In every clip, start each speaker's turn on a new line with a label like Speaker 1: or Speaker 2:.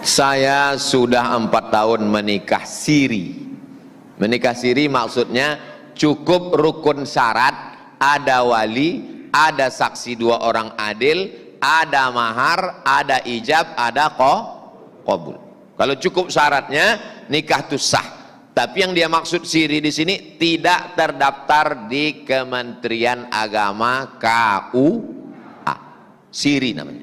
Speaker 1: Saya sudah 4 tahun menikah siri. Menikah siri maksudnya cukup rukun syarat, ada wali, ada saksi 2 orang adil, ada mahar, ada ijab, ada qabul. Kalau cukup syaratnya nikah itu sah. Tapi yang dia maksud siri di sini tidak terdaftar di Kementerian Agama KUA. Siri namanya.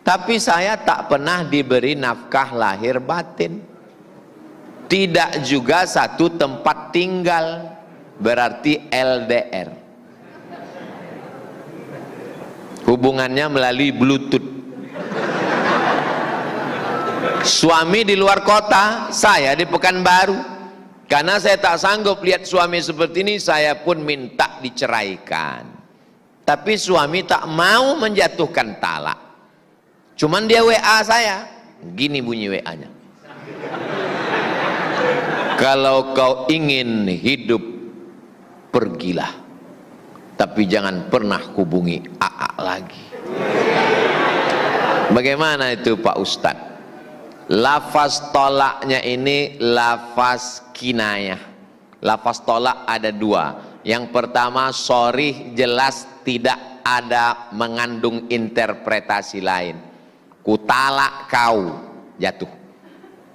Speaker 1: Tapi saya tak pernah diberi nafkah lahir batin. Tidak juga satu tempat tinggal. Berarti LDR. Hubungannya melalui Bluetooth. Suami di luar kota, saya di Pekanbaru. Karena saya tak sanggup lihat suami seperti ini, saya pun minta diceraikan. Tapi suami tak mau menjatuhkan talak. Cuman dia WA saya, gini bunyi WA-nya. Kalau kau ingin hidup, pergilah. Tapi jangan pernah hubungi AA lagi. Bagaimana itu Pak Ustadz? Lafaz tolaknya ini lafaz kinayah. Lafaz tolak ada 2. Yang pertama sorih, jelas, tidak ada mengandung interpretasi lain. Kutalak kau, jatuh.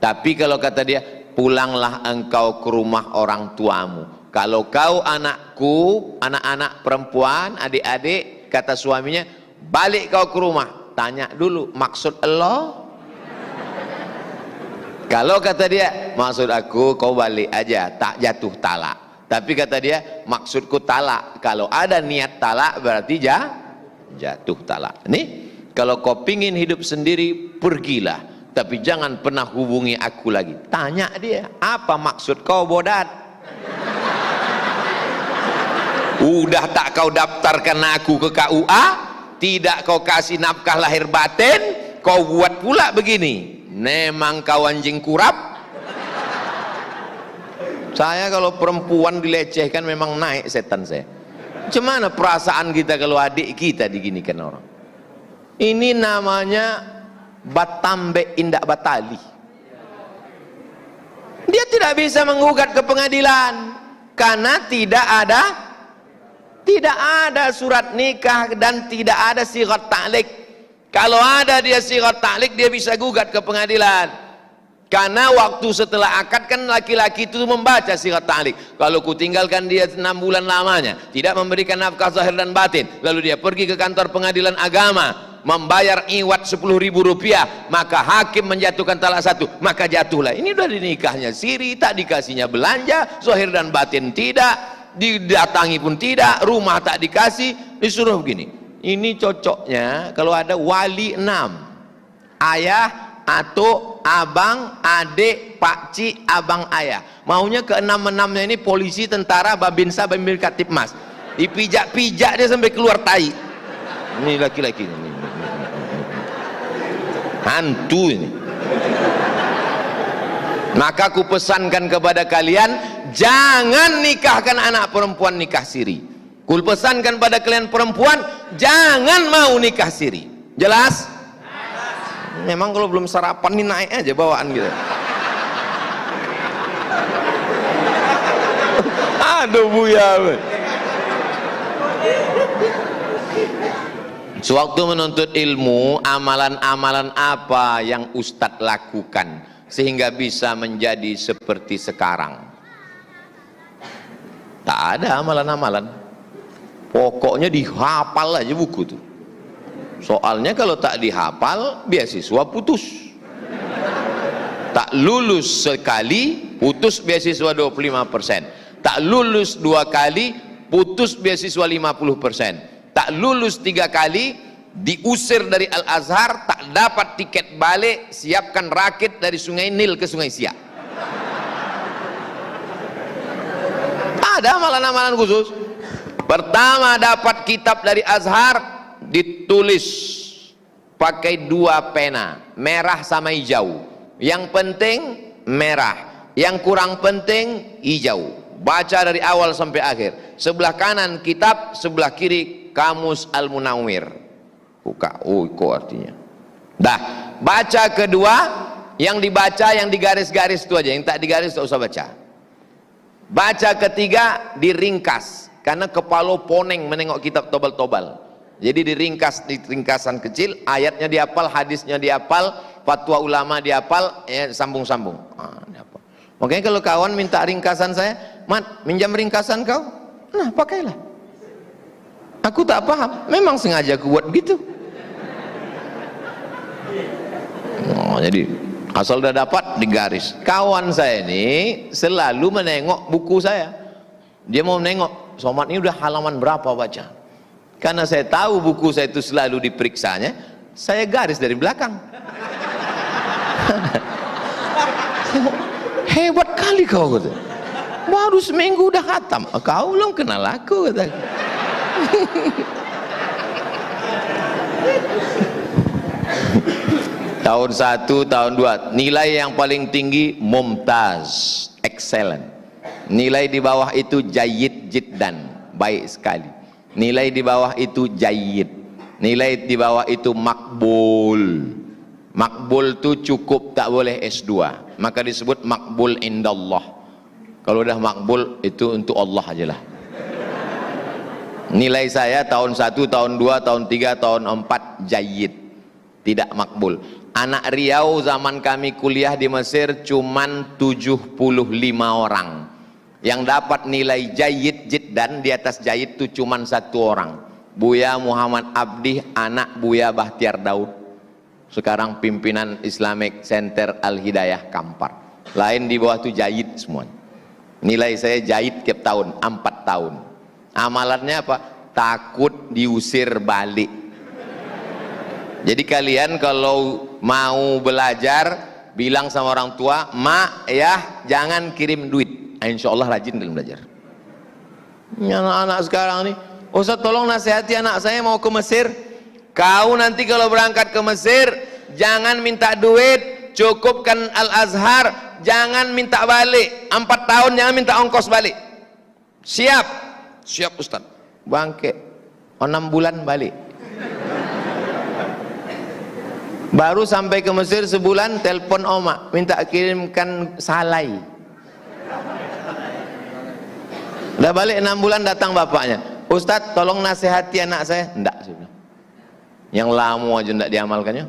Speaker 1: Tapi kalau kata dia, pulanglah engkau ke rumah orang tuamu. Kalau kau anakku, anak-anak perempuan, adik-adik, kata suaminya, balik kau ke rumah. Tanya dulu, maksud Allah? Kalau kata dia, maksud aku kau balik aja, tak jatuh talak. Tapi kata dia, maksudku talak. Kalau ada niat talak berarti jatuh talak. Nih, kalau kau pingin hidup sendiri, pergilah. Tapi jangan pernah hubungi aku lagi. Tanya dia, apa maksud kau bodat? Udah tak kau daftarkan aku ke KUA, tidak kau kasih nafkah lahir batin, kau buat pula begini. Memang kau anjing kurap. Saya kalau perempuan dilecehkan memang naik setan saya. Gimana perasaan kita kalau adik kita diginikan orang? Ini namanya batambe indak batali. Dia tidak bisa menggugat ke pengadilan karena tidak ada surat nikah dan tidak ada sigat ta'liq. Kalau ada dia sigat ta'liq, dia bisa gugat ke pengadilan. Karena waktu setelah akad kan laki-laki itu membaca sigat ta'liq. Kalau ku tinggalkan dia 6 bulan lamanya, tidak memberikan nafkah zahir dan batin, lalu dia pergi ke kantor pengadilan agama, membayar iwat 10.000 rupiah, maka hakim menjatuhkan talak 1, maka jatuhlah. Ini udah dinikahnya siri, tak dikasihnya belanja, zahir dan batin tidak, didatangi pun tidak, rumah tak dikasih, disuruh begini. Ini cocoknya kalau ada wali 6, ayah, atuk, abang, adik, pakcik, abang, ayah. Maunya ke 6-6-nya ini polisi, tentara, babinsa, babin katipmas. Dipijak-pijak dia sampai keluar tai. Ini laki-laki ini. Hantu ini. Maka aku pesankan kepada kalian, jangan nikahkan anak perempuan nikah siri. Ku pesankan pada kalian perempuan, jangan mau nikah siri. Jelas? Memang kalau belum sarapan nih naik aja bawaan gitu. Aduh Buya. Sewaktu menuntut ilmu, amalan-amalan apa yang Ustadz lakukan sehingga bisa menjadi seperti sekarang? Tak ada amalan-amalan. Pokoknya dihafal aja buku tuh. Soalnya kalau tak dihafal, beasiswa putus. Tak lulus sekali, putus beasiswa 25%. Tak lulus 2 kali, putus beasiswa 50%. Tak lulus 3 kali, diusir dari Al-Azhar, tak dapat tiket balik, siapkan rakit dari Sungai Nil ke Sungai Siak. Ada amalan-amalan khusus. Pertama dapat kitab dari Azhar, ditulis pakai 2 pena, merah sama hijau. Yang penting merah, yang kurang penting hijau. Baca dari awal sampai akhir. Sebelah kanan kitab, sebelah kiri Kamus Al-Munawwir. Buka, oh itu artinya. Dah, Baca kedua, yang dibaca yang digaris-garis itu aja, yang tak digaris tak usah baca. Baca ketiga diringkas, karena kepala poneng menengok kitab tobal-tobal. Jadi diringkas di ringkasan kecil, ayatnya dihafal, hadisnya dihafal, fatwa ulama dihafal, ya, sambung-sambung. Makanya kalau kawan minta ringkasan saya, Mat, minjam ringkasan kau? Nah, pakailah. Aku tak paham, memang sengaja aku buat begitu. Jadi asal udah dapat digaris. Kawan saya ini selalu menengok buku saya. Dia mau menengok, Somad ini udah halaman berapa baca? Karena saya tahu buku saya itu selalu diperiksanya, saya garis dari belakang. Hebat kali kau, kata. Baru seminggu udah khatam. Kau belum kenal aku, kata. Tahun 1, tahun 2, nilai yang paling tinggi mumtaz, excellent. Nilai di bawah itu jayyid jiddan, baik sekali. Nilai di bawah itu jayyid. Nilai di bawah itu makbul. Makbul itu cukup, tak boleh S2. Maka disebut makbul indallah. Kalau udah makbul itu untuk Allah ajalah. Nilai saya tahun 1, tahun 2, tahun 3, tahun 4 jayyid. Tidak makbul. Anak Riau zaman kami kuliah di Mesir cuman 75 orang. Yang dapat nilai jayyid jiddan, di atas jayyid itu cuman 1 orang. Buya Muhammad Abdi, anak Buya Bahtiar Daud. Sekarang pimpinan Islamic Center Al-Hidayah Kampar. Lain di bawah itu jayyid semua. Nilai saya jayyid tiap tahun, 4 tahun. Amalannya apa? Takut diusir balik. Jadi kalian kalau mau belajar, bilang sama orang tua, mak ya jangan kirim duit. Insya Allah rajin dalam belajar. Anak-anak sekarang nih, Ustaz tolong nasihati anak saya mau ke Mesir. Kau nanti kalau berangkat ke Mesir, jangan minta duit, cukupkan Al-Azhar, jangan minta balik. 4 tahun jangan minta ongkos balik. Siap? Siap Ustaz. Bangke, 6 bulan balik. Baru sampai ke Mesir sebulan, telepon oma, minta kirimkan salai. Udah balik 6 bulan, datang bapaknya, Ustadz tolong nasihati anak saya. Enggak, sudah. Yang lama aja enggak diamalkannya.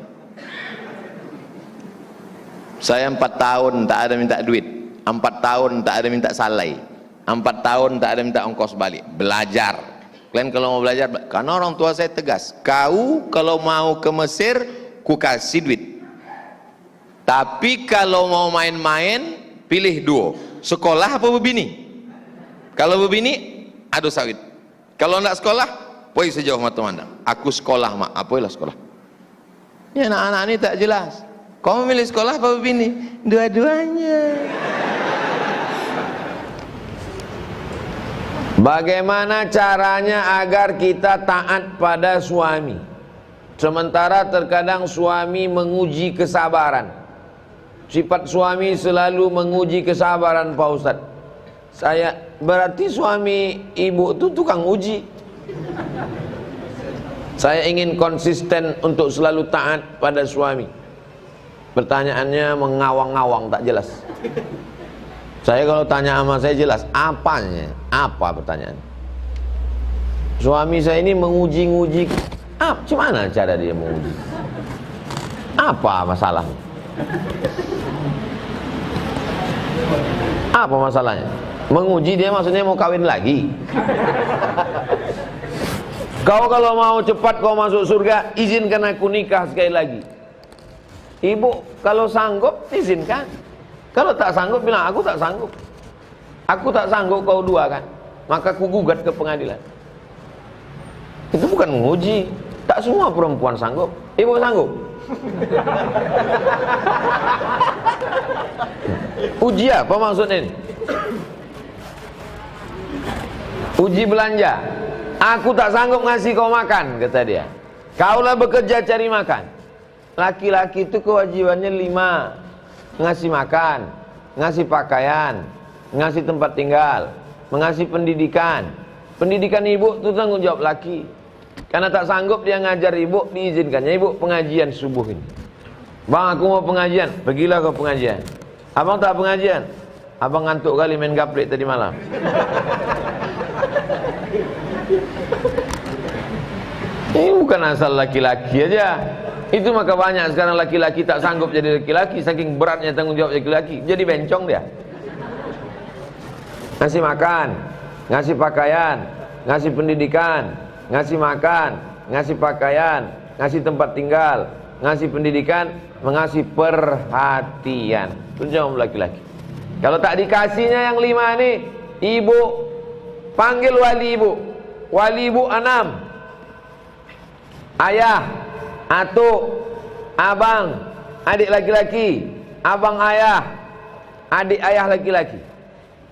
Speaker 1: Saya 4 tahun tak ada minta duit, 4 tahun tak ada minta salai, 4 tahun tak ada minta ongkos balik. Belajar. Kalian kalau mau belajar, karena orang tua saya tegas, kau kalau mau ke Mesir ku kasih duit, tapi kalau mau main-main pilih 2, sekolah apa bebini. Kalau bebini adu sawit, kalau enggak sekolah poi sejauh mata memandang. Aku sekolah mak, apoilah sekolah. Ya anak-anak ini tak jelas. Kau memilih sekolah apa bebini? Dua-duanya. Bagaimana caranya agar kita taat pada suami? Sementara terkadang suami menguji kesabaran. Sifat suami selalu menguji kesabaran Pak Ustadz. Saya berarti suami ibu itu tukang uji. Saya ingin konsisten untuk selalu taat pada suami. Pertanyaannya mengawang-awang, tak jelas. Saya kalau tanya sama saya jelas apanya, apa pertanyaan. Suami saya ini menguji-nguji. Gimana cara dia menguji? Apa masalahnya? Apa masalahnya? Menguji dia maksudnya mau kawin lagi. Kau kalau mau cepat kau masuk surga, izinkan aku nikah sekali lagi. Ibu kalau sanggup izinkan. Kalau tak sanggup bilang aku tak sanggup. Aku tak sanggup kau duakan, maka ku gugat ke pengadilan. Itu bukan menguji. Tak semua perempuan sanggup. Ibu sanggup? Uji apa maksudnya ini? Uji belanja. Aku tak sanggup ngasih kau makan, kata dia. Kaulah bekerja cari makan. Laki-laki itu kewajibannya 5. Ngasih makan, ngasih pakaian, ngasih tempat tinggal, mengasih pendidikan. Pendidikan ibu itu tanggung jawab laki. Karena tak sanggup dia ngajar ibu, diizinkannya ibu pengajian subuh ini. Bang, aku mau pengajian. Pergilah kau pengajian. Abang tak pengajian. Abang ngantuk kali main gaplek tadi malam. Ini bukan asal laki-laki aja. Itu maka banyak sekarang laki-laki tak sanggup jadi laki-laki, saking beratnya tanggung jawab laki-laki. Jadi bencong dia. Ngasih makan, ngasih pakaian, ngasih pendidikan, ngasih makan, ngasih pakaian, ngasih tempat tinggal, ngasih pendidikan, mengasih perhatian. Itu jawab laki-laki. Kalau tak dikasihnya yang 5 nih, ibu panggil wali ibu. Wali ibu 6. Ayah, atuk, abang, adik laki-laki, abang ayah, adik ayah laki-laki.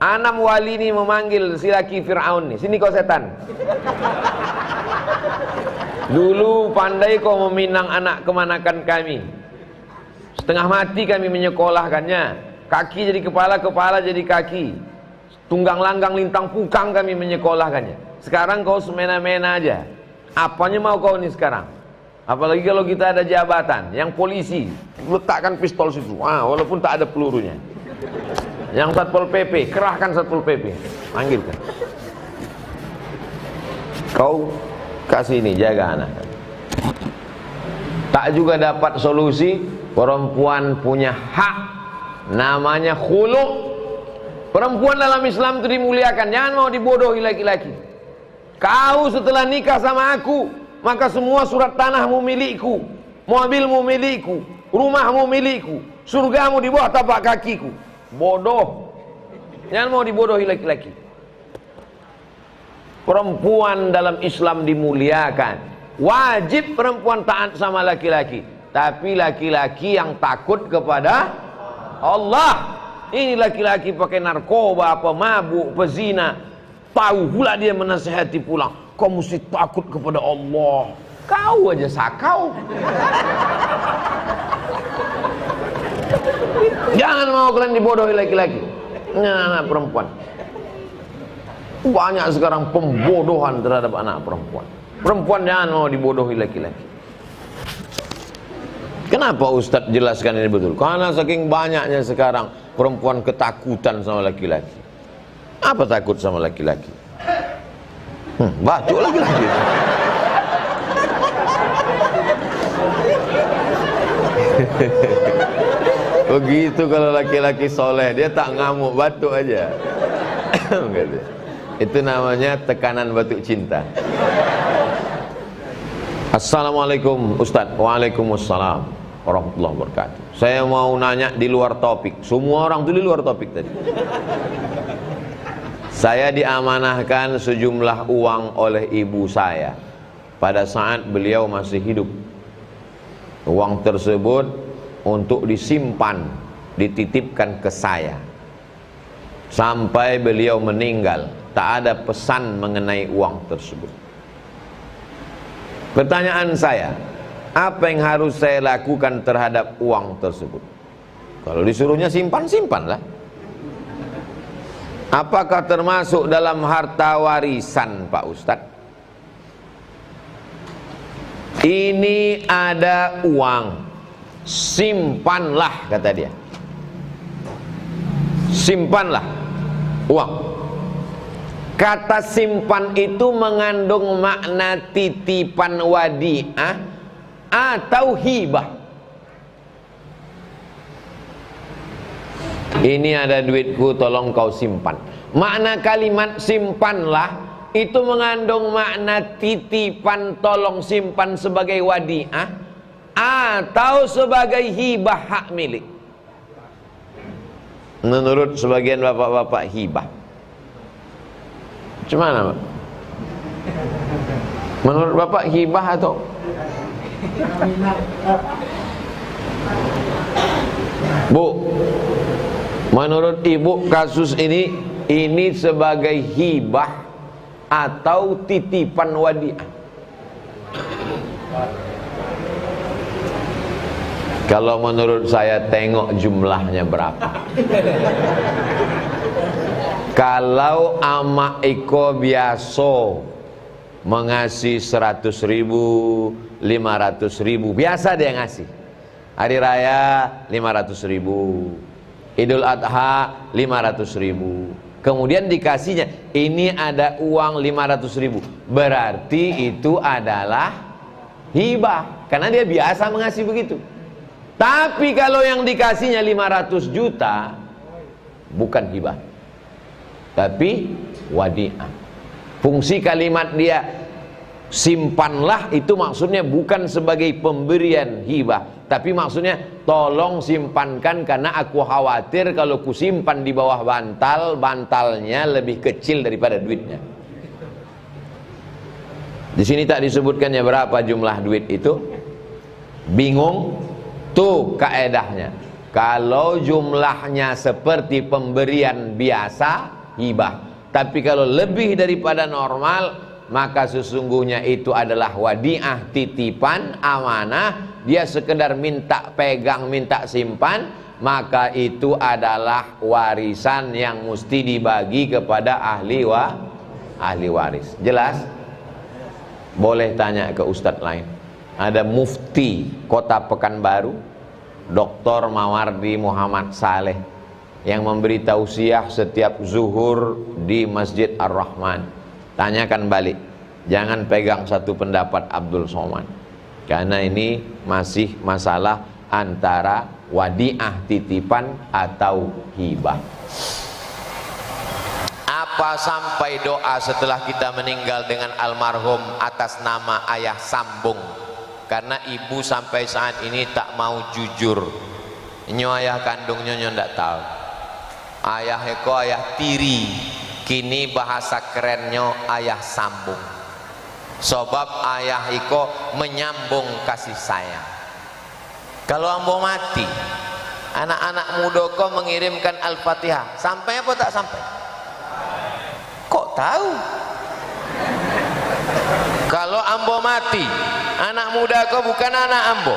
Speaker 1: 6 wali ini memanggil si laki Fir'aun nih. Sini kau setan. Dulu pandai kau meminang anak kemanakan kami. Setengah mati kami menyekolahkannya. Kaki jadi kepala, kepala jadi kaki. Tunggang langgang lintang pukang kami menyekolahkannya. Sekarang kau semena-mena aja. Apanya mau kau ini sekarang? Apalagi kalau kita ada jabatan, yang polisi letakkan pistol situ, walaupun tak ada pelurunya. Yang Satpol PP, kerahkan Satpol PP, panggilkan. Kau kasih ini, jaga anak. Tak juga dapat solusi. Perempuan punya hak, namanya khuluq. Perempuan dalam Islam itu dimuliakan. Jangan mau dibodohi laki-laki. Kau setelah nikah sama aku, maka semua surat tanahmu milikku, mobilmu milikku, rumahmu milikku, surgamu di bawah tapak kakiku. Bodoh. Jangan mau dibodohi laki-laki. Perempuan dalam Islam dimuliakan. Wajib perempuan taat sama laki-laki. Tapi laki-laki yang takut kepada Allah. Ini laki-laki pakai narkoba, pemabuk, pezina. Tahu pula dia menasihati pulang, kau mesti takut kepada Allah. Kau aja sakau. Jangan mau kalian dibodohi laki-laki. Anak perempuan. Banyak sekarang pembodohan terhadap anak perempuan. Perempuan jangan mau dibodohi laki-laki. Kenapa Ustadz jelaskan ini betul? Karena saking banyaknya sekarang perempuan ketakutan sama laki-laki. Apa takut sama laki-laki? Batuk laki-laki. Begitu kalau laki-laki soleh, dia tak ngamuk, batuk aja. Itu namanya tekanan batuk cinta. Assalamualaikum Ustadz. Waalaikumsalam warahmatullahi wabarakatuh. Saya mau nanya di luar topik. Semua orang tuh di luar topik tadi. Saya diamanahkan sejumlah uang oleh ibu saya pada saat beliau masih hidup. Uang tersebut untuk disimpan, dititipkan ke saya sampai beliau meninggal. Tak ada pesan mengenai uang tersebut. Pertanyaan saya, apa yang harus saya lakukan terhadap uang tersebut? Kalau disuruhnya simpan, simpanlah. Apakah termasuk dalam harta warisan, Pak Ustadz? Ini ada uang, simpanlah, kata dia. Simpanlah uang. Kata simpan itu mengandung makna titipan wadi'ah atau hibah. Ini ada duitku, tolong kau simpan. Makna kalimat simpanlah itu mengandung makna titipan, tolong simpan sebagai wadi'ah atau sebagai hibah, hak milik. Menurut sebagian bapak-bapak hibah. Gimana, Pak? Menurut bapak hibah atau Bu? Menurut ibu kasus ini sebagai hibah atau titipan wadiah? Kalau menurut saya tengok jumlahnya berapa. Kalau ama Iko biasa mengasih 100.000, 500.000, biasa dia ngasih. Hari raya 500.000, Idul Adha 500.000. Kemudian dikasihnya, ini ada uang 500.000, berarti itu adalah hibah, karena dia biasa mengasih begitu. Tapi kalau yang dikasihnya 500 juta, bukan hibah, tapi wadi'ah. Fungsi kalimat dia simpanlah itu maksudnya bukan sebagai pemberian hibah, tapi maksudnya tolong simpankan, karena aku khawatir kalau ku simpan di bawah bantal, bantalnya lebih kecil daripada duitnya. Di sini tak disebutkannya berapa jumlah duit itu. Bingung? Tuh kaedahnya. Kalau jumlahnya seperti pemberian biasa, hibah. Tapi kalau lebih daripada normal, maka sesungguhnya itu adalah wadi'ah, titipan, amanah. Dia sekedar minta pegang, minta simpan, maka itu adalah warisan yang mesti dibagi kepada ahli waris. Jelas? Boleh tanya ke ustadz lain. Ada mufti Kota Pekanbaru, Dr. Mawardi Muhammad Saleh, yang memberi tausiah setiap zuhur di Masjid Ar-Rahman. Tanyakan balik, jangan pegang satu pendapat Abdul Somad, karena ini masih masalah antara wadi'ah, titipan atau hibah. Apa sampai doa setelah kita meninggal dengan almarhum atas nama ayah sambung? Karena ibu sampai saat ini tak mau jujur. Nyo ayah kandungnya nyo ndak tahu. Ayah eko ayah tiri. Kini bahasa kerennya ayah sambung. Sebab ayah iko menyambung kasih sayang. Kalau ambo mati, anak-anak muda kau mengirimkan Al-Fatihah, sampai apa tak sampai? Kok tahu? Kalau ambo mati, anak muda kau bukan anak ambo,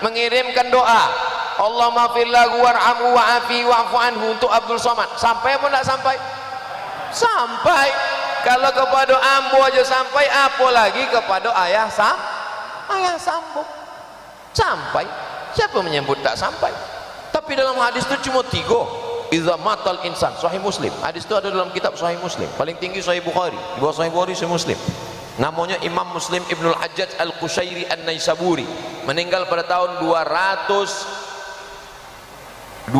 Speaker 1: mengirimkan doa, Allahumma fir lahu warhamhu wa'afi wa'fu anhu untuk Abdul Somad, sampai apa tidak sampai? Sampai. Kalau kepada ambo aja sampai, apa lagi kepada ayah sambung? Sampai. Siapa menyebut tak sampai? Tapi dalam hadis itu cuma 3. Idza matal insan, Sahih Muslim. Hadis itu ada dalam kitab Sahih Muslim. Paling tinggi Sahih Bukhari. Di bawah Sahih Bukhari Sahih Muslim. Namanya Imam Muslim Ibnul Hajjaj Al-Qushairi An-Naisaburi, meninggal pada tahun 261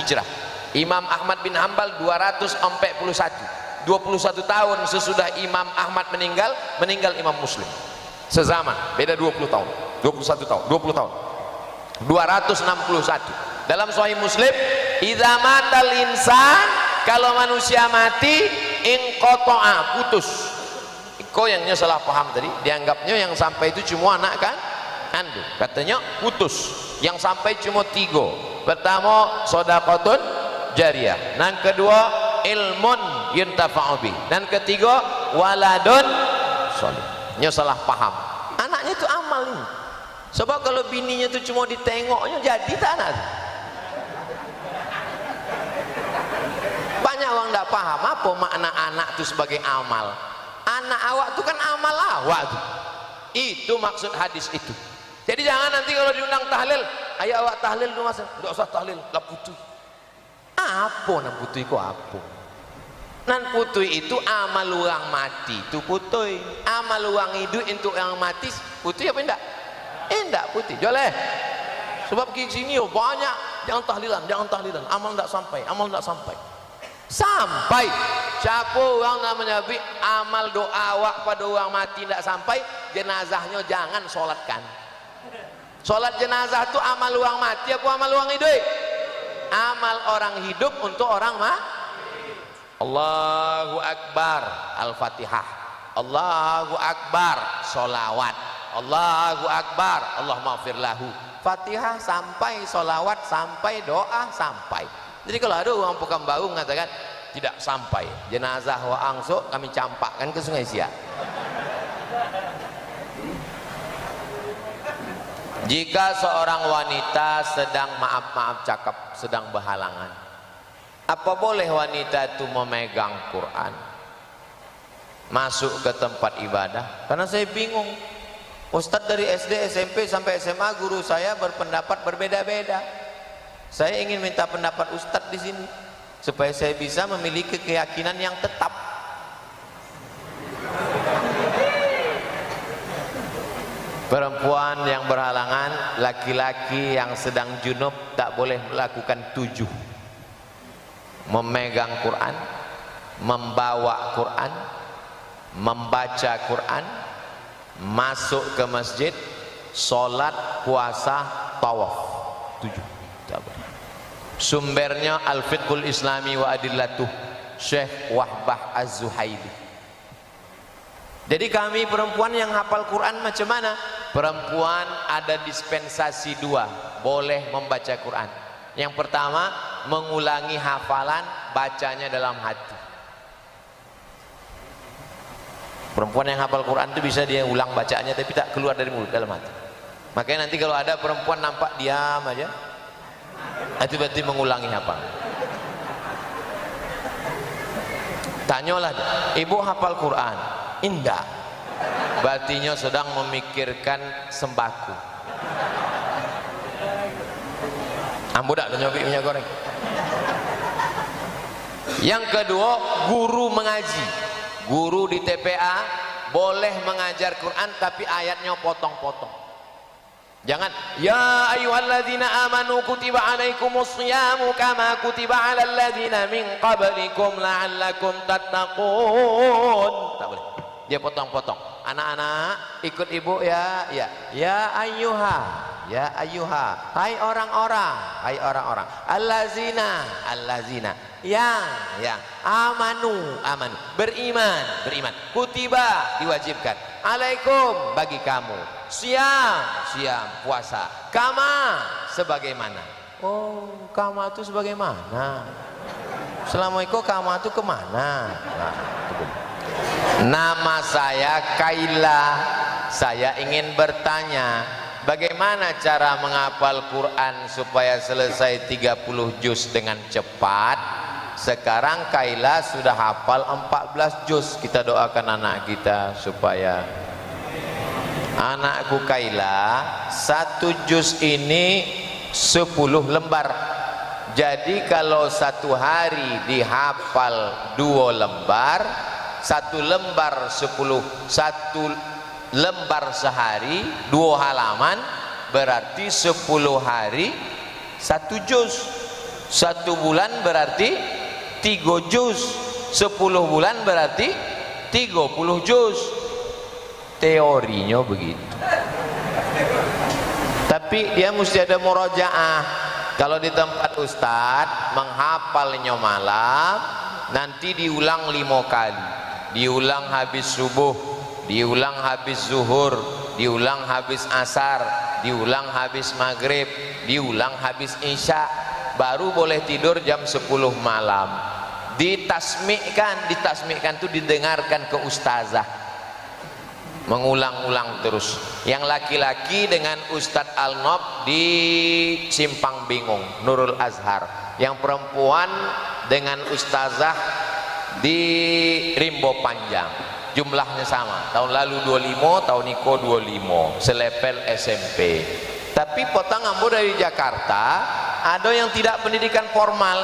Speaker 1: Hijrah. Imam Ahmad bin Hanbal 241. 21 tahun sesudah Imam Ahmad meninggal Imam Muslim. Sezaman, beda 20 tahun. 21 tahun, 20 tahun. 261. Dalam Sahih Muslim, idza matal insan, kalau manusia mati, inqata'a, putus. Kau yang salah paham tadi, dianggapnya yang sampai itu cuma anak kan? Andu. Katanya putus. Yang sampai cuma 3. Pertama, sedekahun jariyah. Dan kedua, ilmun yuntafa'u bih. Dan ketiga, waladun shalih. Nya salah paham. Anaknya itu amal ini. Sebab kalau bininya itu cuma ditengoknya, jadi tak anak. Banyak orang tidak paham apa makna anak itu sebagai amal. Anak awak itu kan amal awak itu. Itu maksud hadis itu. Jadi jangan nanti kalau diundang tahlil, ayo awak tahlil dulu mas. Tidak usah tahlil, lah putih. Apa nan putih kok apa? Nan putih itu amal orang mati itu putih. Amal orang hidup untuk yang mati putih apa enggak? Enggak putih. Joleh. Sebab di sini banyak jangan tahlilan, amal enggak sampai, sampai siapa orang namanya amal doa awak pada orang mati tidak sampai, jenazahnya jangan solatkan. Solat jenazah itu amal orang mati apa amal orang hidup? Amal orang hidup untuk orang Allahu Akbar, Al-Fatihah. Allahu Akbar, solawat. Allahu Akbar, Allahumma fir lahu. Fatihah sampai, solawat sampai, doa sampai. Jadi kalau ada orang Pekanbaru mengatakan tidak sampai, jenazah wa angso kami campakkan ke Sungai Siak. Jika seorang wanita sedang cakap, sedang berhalangan, apa boleh wanita itu memegang Quran masuk ke tempat ibadah? Karena saya bingung,
Speaker 2: Ustadz dari SD, SMP sampai SMA guru saya berpendapat berbeda-beda. Saya ingin minta pendapat Ustadz di sini supaya saya bisa memiliki keyakinan yang tetap. Perempuan yang berhalangan, laki-laki yang sedang junub tak boleh melakukan 7: memegang Quran, membawa Quran, membaca Quran, masuk ke masjid, sholat, puasa, tawaf. 7. Sumbernya Al-Fiqhul Islami wa Adillatuh, Syekh Wahbah Az-Zuhaili. Jadi kami perempuan yang hafal Quran macam mana? Perempuan ada dispensasi 2, boleh membaca Quran. Yang pertama, mengulangi hafalan, bacanya dalam hati. Perempuan yang hafal Quran itu bisa dia ulang bacaannya tapi tak keluar dari mulut, dalam hati. Makanya nanti kalau ada perempuan nampak diam aja, itu berarti mengulangi hafal. Tanyalah, ibu hafal Quran? Indah. Berartinya sedang memikirkan sembako. Ambo dak nyobi minyak goreng. Yang kedua, guru mengaji. Guru di TPA boleh mengajar Quran tapi ayatnya potong-potong. Jangan ya ayyuhalladzina amanu kutiba alaikumus shiyamu kama kutiba alal ladzina min qablikum la'allakum tattaqun. Tak boleh. Dia potong-potong. Anak-anak ikut ibu ya, ya. Ya ayyuha, ya ayyuha. Hai orang-orang, hai orang-orang. Allazina, allazina. Yang amanu, amanu. Beriman, beriman. Kutiba, diwajibkan. Alaikum, bagi kamu. Siam, siam, puasa. Kama, sebagaimana. Oh, kama itu sebagaimana? Assalamualaikum, kama itu kemana? Nah, nama saya Kaila. Saya ingin bertanya, bagaimana cara menghafal Quran supaya selesai 30 juz dengan cepat? Sekarang Kaila sudah hafal 14 juz. Kita doakan anak kita supaya anakku Kaila 1 juz ini 10 lembar. Jadi kalau 1 hari dihafal 2 lembar, 1 lembar 10, 1 lembar sehari 2 halaman, berarti 10 hari 1 juz. 1 bulan berarti 3 juz. 10 bulan berarti 30 juz. Teorinya begitu, tapi dia mesti ada murojaah. Kalau di tempat ustadz menghafalnya malam, nanti diulang 5 kali. Diulang habis subuh, diulang habis zuhur, diulang habis asar, diulang habis maghrib, diulang habis isya, baru boleh tidur jam 10 malam. Ditasmikkan itu didengarkan ke ustazah, mengulang-ulang terus. Yang laki-laki dengan Ustadz Al-Nob di Simpang Bingung Nurul Azhar, yang perempuan dengan ustazah di Rimbo Panjang. Jumlahnya sama, tahun lalu 25, tahun ini 25, selepel SMP. Tapi potong ambo dari Jakarta ada yang tidak pendidikan formal,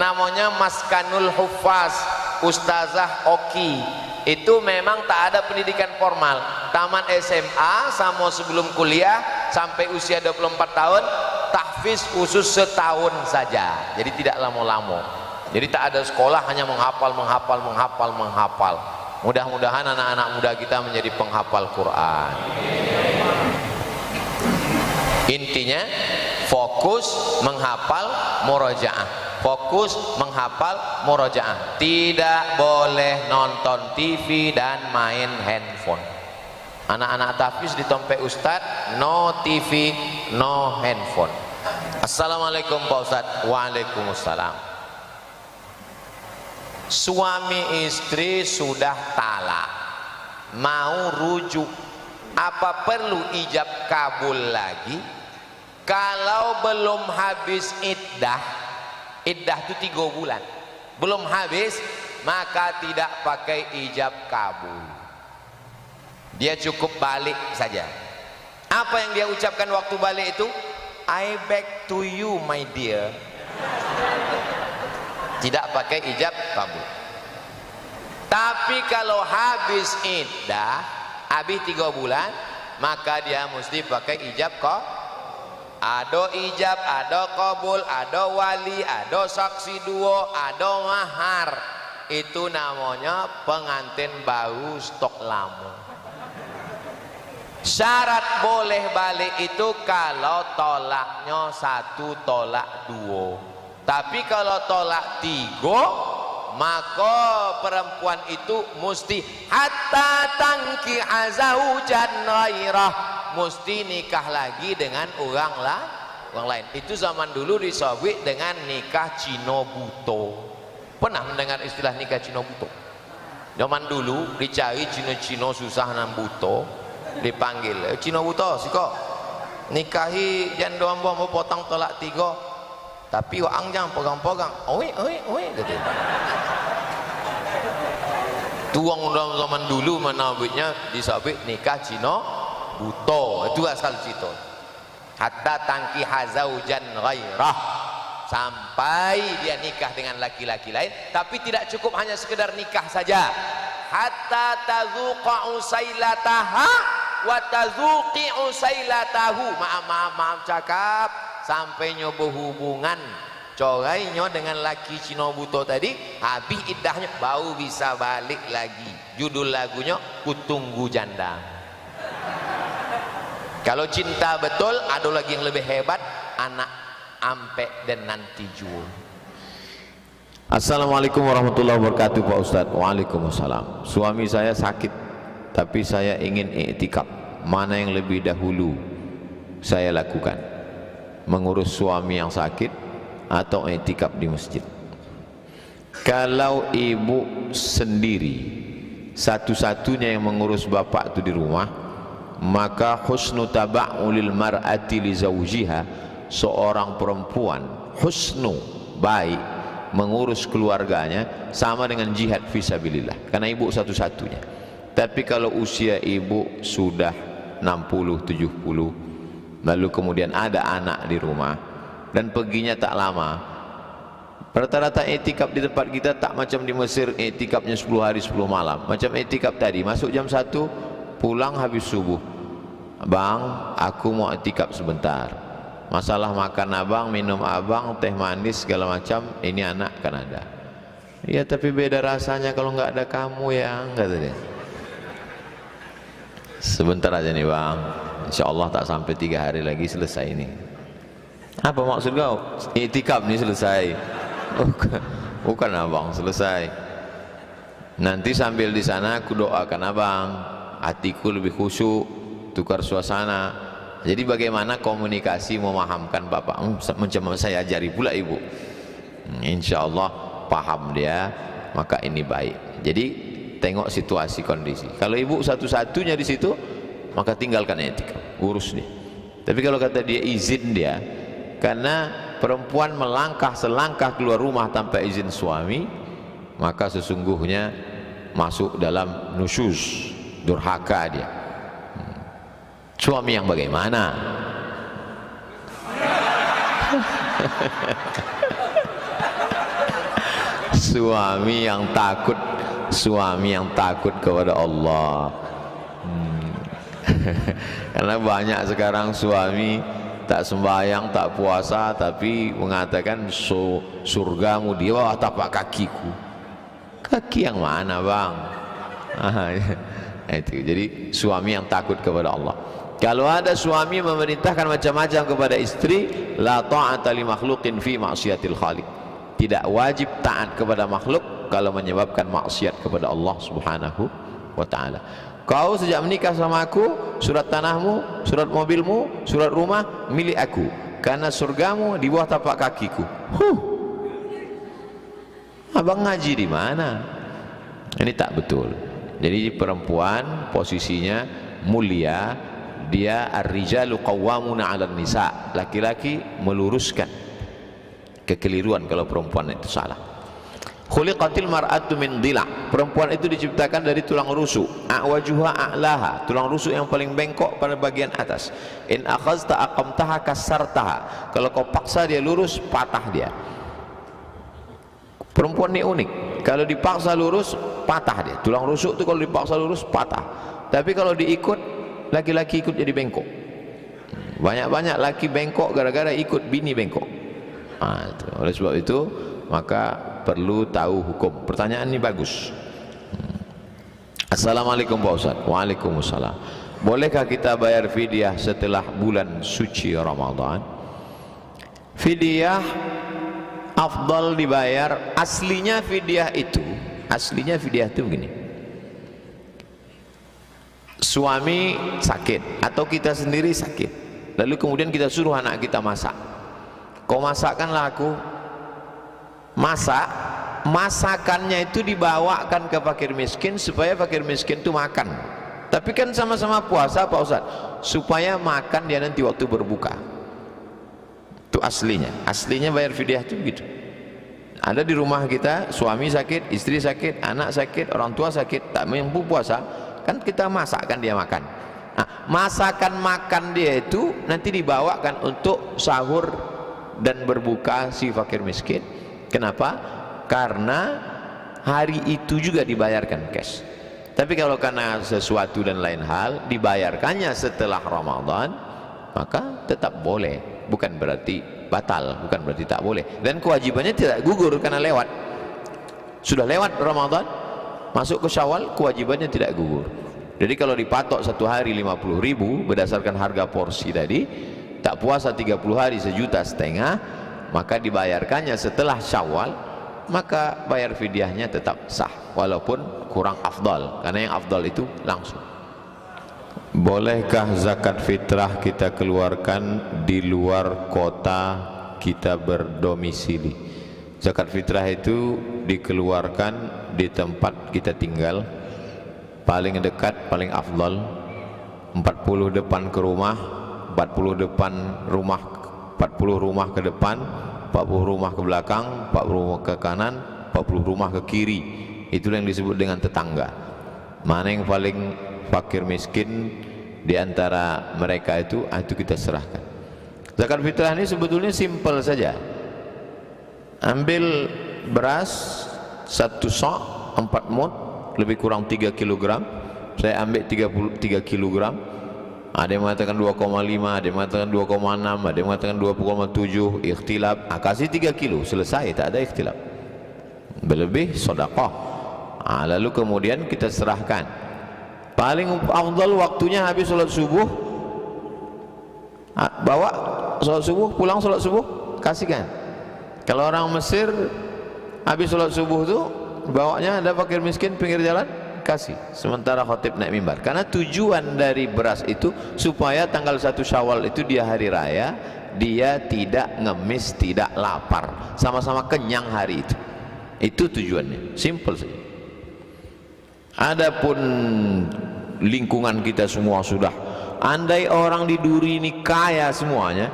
Speaker 2: namanya Maskanul Huffaz, Ustazah Oki. Itu memang tak ada pendidikan formal, tamat SMA sama sebelum kuliah sampai usia 24 tahun tahfiz khusus setahun saja, jadi tidak lama-lama. Jadi tak ada sekolah, hanya menghafal. Mudah-mudahan anak-anak muda kita menjadi penghafal Quran. Intinya fokus menghafal, murojaah. Fokus menghafal, murojaah. Tidak boleh nonton TV dan main handphone. Anak-anak tahfiz di tempat ustadz, no TV, no handphone. Assalamualaikum Pak Ustadz. Waalaikumsalam. Suami istri sudah talak, mau rujuk, apa perlu ijab kabul lagi? Kalau belum habis iddah itu 3 bulan, belum habis, maka tidak pakai ijab kabul. Dia cukup balik saja. Apa yang dia ucapkan waktu balik itu? I beg to you my dear. Tidak pakai ijab kabul. Tapi kalau habis iddah, habis 3 bulan, maka dia mesti pakai ijab kok. Ada ijab, ada kabul, ada wali, ada saksi duo, ada mahar. Itu namanya pengantin baru stok lama. Syarat boleh balik itu kalau tolaknya 1, tolak 2. Tapi kalau tolak 3, maka perempuan itu mesti hatta tangki azaujan ghairah, mesti nikah lagi dengan orang lain. Itu zaman dulu disebut dengan nikah Cino buto. Pernah mendengar istilah nikah Cino buto? Zaman dulu dicari Cino-Cino susah nan buto, dipanggil Cino buto siko nikahi jangan doang mau potong tolak 3, tapi orang jangan pegang-pegang gitu. Tuang dalam zaman dulu menabitnya disebut nikah Cino buto. Itu asal situ. Hatta tangki hazaujan ghairah, sampai dia nikah dengan laki-laki lain. Tapi tidak cukup hanya sekedar nikah saja. Hatta tazuqa usailataha wa tazuqi usailatahu. Maaf cakap, sampai nyoba hubungan corainya dengan laki Cino buto tadi, habis iddahnya baru bisa balik lagi. Judul lagunya Kutunggu Janda. Kalau cinta betul, ada lagi yang lebih hebat, anak ampe dan nanti jual.
Speaker 1: Assalamualaikum warahmatullahi wabarakatuh Pak Ustadz. Waalaikumsalam. Suami saya sakit, tapi saya ingin iktikaf. Mana yang lebih dahulu saya lakukan? Mengurus suami yang sakit atau iktikaf di masjid? Kalau ibu sendiri satu-satunya yang mengurus bapak itu di rumah, maka husnu taba'ulil mar'ati li zawjiha, seorang perempuan husnu, baik mengurus keluarganya sama dengan jihad fisabilillah, karena ibu satu-satunya. Tapi kalau usia ibu sudah 60, 70, lalu kemudian ada anak di rumah dan perginya tak lama, rata-rata etikaf di tempat kita tak macam di Mesir, etikafnya 10 hari 10 malam. Macam etikaf tadi, masuk jam 1, pulang habis subuh. Bang, aku mau etikaf sebentar. Masalah makan abang, minum abang, teh manis segala macam, ini anak kan ada. Iya, tapi beda rasanya kalau nggak ada kamu ya, kata dia. Sebentar aja nih bang, insya Allah tak sampai 3 hari lagi selesai ini. Apa maksud kau? Iktikaf nih selesai. Bukan abang, selesai. Nanti sambil di sana aku doakan abang, hatiku lebih khusyuk, tukar suasana. Jadi bagaimana komunikasi memahamkan bapak? Macam saya ajari pula ibu. Insya Allah paham dia, maka ini baik. Jadi tengok situasi kondisi. Kalau ibu satu-satunya di situ, maka tinggalkan etika, urus dia. Tapi kalau kata dia izin dia, karena perempuan melangkah selangkah keluar rumah tanpa izin suami, maka sesungguhnya masuk dalam nusyuz, durhaka dia. Suami yang bagaimana? Suami yang takut, suami yang takut kepada Allah. Karena banyak sekarang suami tak sembahyang, tak puasa, tapi mengatakan surgamu di bawah tapak kakiku. Kaki yang mana bang? Itu. Jadi suami yang takut kepada Allah. Kalau ada suami memerintahkan macam-macam kepada istri, la ta'ata li makhluqin fi ma'siyatil khaliq. Tidak wajib taat kepada makhluk kalau menyebabkan maksiat kepada Allah Subhanahu wa taala. Kau sejak menikah sama aku, surat tanahmu, surat mobilmu, surat rumah milik aku, karena surgamu di bawah tapak kakiku. Abang ngaji di mana? Ini tak betul. Jadi perempuan posisinya mulia, dia ar-rijalu qawwamuna 'alan nisa, laki-laki meluruskan kekeliruan kalau perempuan itu salah. Khuliqatil mar'atu min dhila'. Perempuan itu diciptakan dari tulang rusuk. A'wajuha a'laha, tulang rusuk yang paling bengkok pada bagian atas. In akhazta aqamtaha kasartaha. Kalau kau paksa dia lurus, patah dia. Perempuan ini unik. Kalau dipaksa lurus, patah dia. Tulang rusuk itu kalau dipaksa lurus, patah. Tapi kalau diikut, laki-laki ikut jadi bengkok. Banyak-banyak laki bengkok gara-gara ikut bini bengkok. Oleh sebab itu, maka perlu tahu hukum. Pertanyaan ini bagus. Assalamualaikum Pak Ustaz. Waalaikumsalam. Bolehkah kita bayar fidyah setelah bulan suci Ramadan? Fidyah afdal dibayar. Aslinya fidyah itu begini. Suami sakit atau kita sendiri sakit, lalu kemudian kita suruh anak kita masak. Kau masakkanlah aku. Masakannya itu dibawakan ke fakir miskin supaya fakir miskin itu makan. Tapi kan sama-sama puasa Pak Ustaz, supaya makan dia nanti waktu berbuka. Itu aslinya bayar fidyah itu begitu. Ada di rumah kita, suami sakit, istri sakit, anak sakit, orang tua sakit, tak mampu puasa, kan kita masakkan dia makan. Nah, masakan makan dia itu nanti dibawakan untuk sahur dan berbuka si fakir miskin. Kenapa? Karena hari itu juga dibayarkan cash. Tapi kalau karena sesuatu dan lain hal dibayarkannya setelah Ramadan, maka tetap boleh. Bukan berarti batal, bukan berarti tak boleh. Dan kewajibannya tidak gugur karena lewat. Sudah lewat Ramadan, masuk ke Syawal, kewajibannya tidak gugur. Jadi kalau dipatok satu hari 50.000 berdasarkan harga porsi tadi, tak puasa 30 hari 1,5 juta, maka dibayarkannya setelah Syawal, maka bayar fidyahnya tetap sah walaupun kurang afdal, karena yang afdal itu langsung. Bolehkah zakat fitrah kita keluarkan di luar kota kita berdomisili? Zakat fitrah itu dikeluarkan di tempat kita tinggal, paling dekat, paling afdal. 40 depan ke rumah, 40 depan rumah, 40 rumah ke depan, 40 rumah ke belakang, 40 rumah ke kanan, 40 rumah ke kiri. Itulah yang disebut dengan tetangga. Mana yang paling fakir miskin di antara mereka itu kita serahkan. Zakat fitrah ini sebetulnya simpel saja. Ambil beras 1 sok 4 mud, lebih kurang 3 kg. Saya ambil 33 kg. Ada yang mengatakan 2,5, ada yang mengatakan 2,6, ada yang mengatakan 2,7, ikhtilaf. Kasih 3 kilo, selesai, tak ada ikhtilaf. Berlebih sedekah. Lalu kemudian kita serahkan. Paling afdal waktunya habis salat subuh, bawa salat subuh, pulang salat subuh, kasihkan. Kalau orang Mesir habis salat subuh tu bawanya ada fakir miskin pinggir jalan, kasih sementara khatib naik mimbar. Karena tujuan dari beras itu supaya tanggal 1 Syawal itu dia hari raya, dia tidak ngemis, tidak lapar, sama-sama kenyang hari itu. Itu tujuannya, simple saja. Adapun lingkungan kita semua sudah, andai orang di Duri ini kaya semuanya,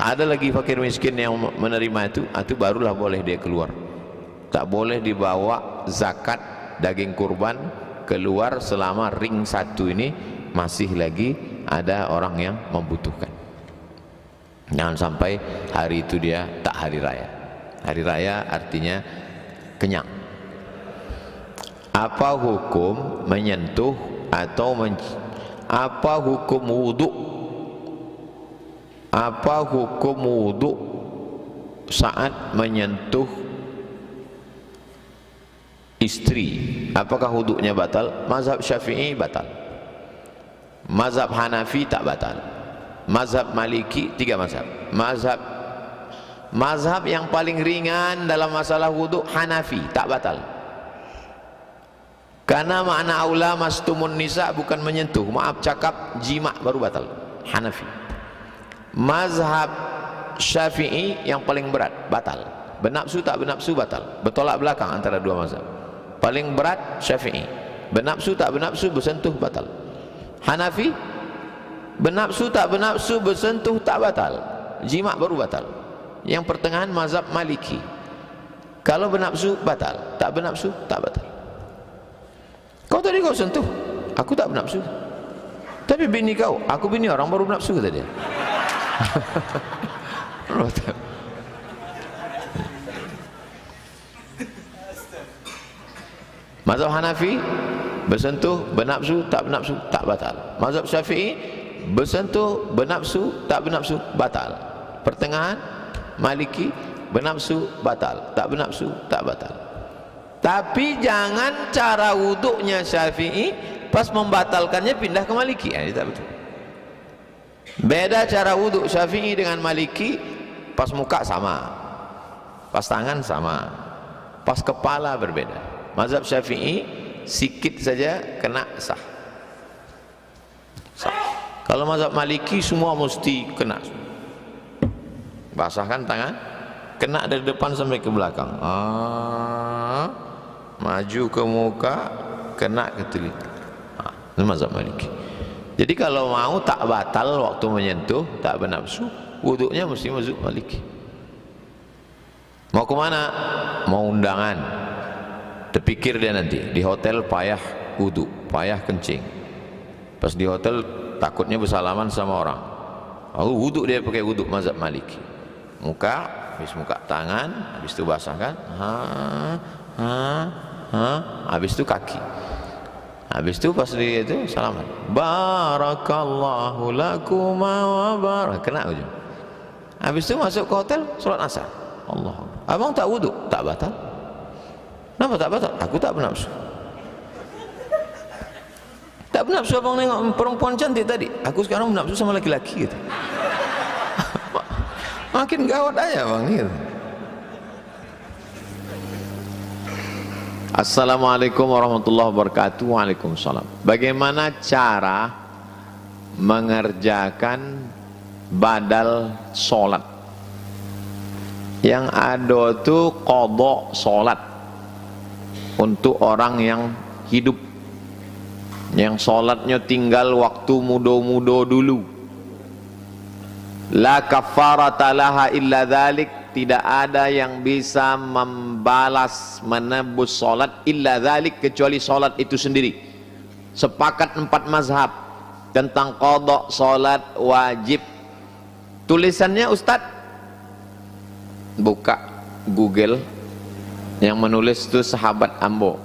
Speaker 1: ada lagi fakir miskin yang menerima itu barulah boleh dia keluar. Tak boleh dibawa zakat daging kurban keluar selama ring 1 ini masih lagi ada orang yang membutuhkan. Jangan sampai hari itu dia tak hari raya. Hari raya artinya kenyang. Apa hukum menyentuh atau apa hukum wudhu? Apa hukum wudhu saat menyentuh istri? Apakah wudhunya batal? Mazhab Syafi'i batal, mazhab Hanafi tak batal, mazhab Maliki, 3 mazhab. Mazhab yang paling ringan dalam masalah wudhu Hanafi, tak batal. Karena makna aula mastumun nisa bukan menyentuh, maaf cakap jima baru batal. Hanafi. Mazhab Syafi'i yang paling berat batal. Bernafsu tak bernafsu batal. Bertolak belakang antara 2 mazhab. Paling berat Syafi'i. Bernafsu tak bernafsu bersentuh batal. Hanafi bernafsu tak bernafsu bersentuh tak batal. Jima baru batal. Yang pertengahan mazhab Maliki. Kalau bernafsu batal, tak bernafsu tak batal. Kau tadi kau sentuh, aku tak bernafsu. Tapi bini kau, aku bini orang baru bernafsu, kata dia. Mazhab Hanafi, bersentuh, bernafsu, tak bernafsu, tak batal. Mazhab Syafi'i, bersentuh, bernafsu, tak bernafsu, batal. Pertengahan, Maliki, bernafsu, batal, tak bernafsu, tak batal. Tapi jangan cara wuduknya Syafi'i, pas membatalkannya pindah ke Maliki. Ini tak betul. Beda cara wuduk Syafi'i dengan Maliki, pas muka sama, pas tangan sama, pas kepala berbeda. Mazhab Syafi'i sikit saja kena sah. Kalau mazhab Maliki semua mesti kena. Basahkan tangan, kena dari depan sampai ke belakang. Maju ke muka, kena ke telinga. Ini mazhab Maliki. Jadi kalau mau tak batal waktu menyentuh, tak bernafsu, wuduknya mesti mazhab Maliki. Mau ke mana? Mau undangan. Terpikir dia nanti di hotel payah wuduk, payah kencing. Pas di hotel takutnya bersalaman sama orang. Lalu wuduk, dia pakai wuduk mazhab Maliki. Muka, habis muka, tangan, habis itu basahkan. Habis itu kaki. Habis itu pas dia itu salaman. Barakallahu lakuma wa barak. Kena ujung. Habis itu masuk ke hotel, sholat asar. Allah. Abang tak wuduk, tak batal. Kenapa tak batal? Aku tak bernafsu. Tak bernafsu abang nengok perempuan cantik tadi. Aku sekarang bernafsu sama laki-laki gitu. Makin gawat aja bang gitu. Assalamualaikum warahmatullahi wabarakatuh. Waalaikumsalam. Bagaimana cara mengerjakan badal sholat? Yang ada tuh qadha sholat untuk orang yang hidup, yang sholatnya tinggal waktu muda-muda dulu. La kafarata laha illa dzalik, tidak ada yang bisa membalas, menebus sholat illa dzalik, kecuali sholat itu sendiri. Sepakat 4 mazhab tentang qadha sholat wajib. Tulisannya Ustaz, buka Google, yang menulis itu sahabat Ambo.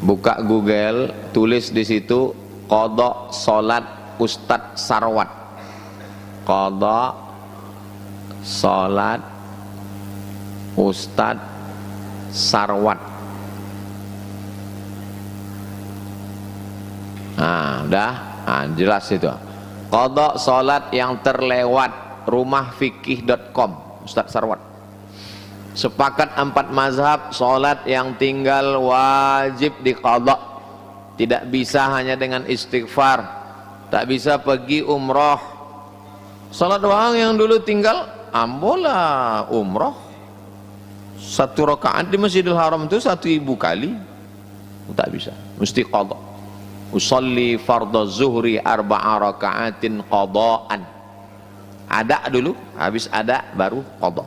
Speaker 1: Buka Google, tulis di situ qadha salat Ustadz Sarwat. Qadha salat Ustadz Sarwat. Udah, jelas itu. Qadha salat yang terlewat, rumahfikih.com, Ustadz Sarwat. Sepakat 4 mazhab, sholat yang tinggal wajib diqadha. Tidak bisa hanya dengan istighfar, tak bisa pergi umroh. Sholat doang yang dulu tinggal, ambolah umroh. 1 rakaat di Masjidil Haram itu 1.000 kali. Tak bisa, mesti qadha. Usolli fardhu zuhri 4 rakaatin qadhaan. Ada dulu, habis ada baru qadha.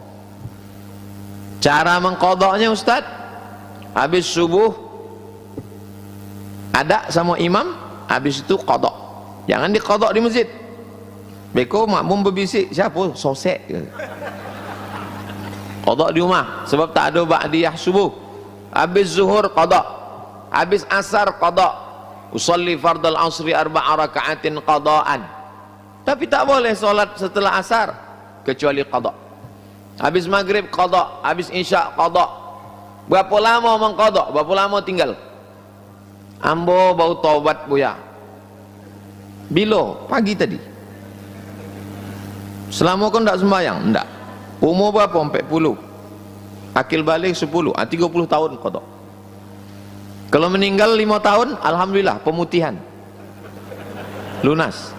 Speaker 1: Cara mengqadhanya Ustaz, habis subuh ada sama imam, habis itu qadha. Jangan diqadha di masjid. Beko makmum berbisik, siapa? Sosek. Qadha di rumah sebab tak ada ba'diyah subuh. Habis zuhur qadha, habis asar qadha. Usolli fardal asri 4 rakaatin qadhaan. Tapi tak boleh solat setelah asar kecuali qadha. Habis maghrib qadha, habis isya qadha. Berapa lama mengqadha? Berapa lama tinggal? Ambo bau taubat buya. Bila? Pagi tadi. Selama kau tak sembahyang? Tak. Umur berapa? 40. Akil balik 10. 30 tahun qadha. Kalau meninggal 5 tahun, alhamdulillah pemutihan. Lunas.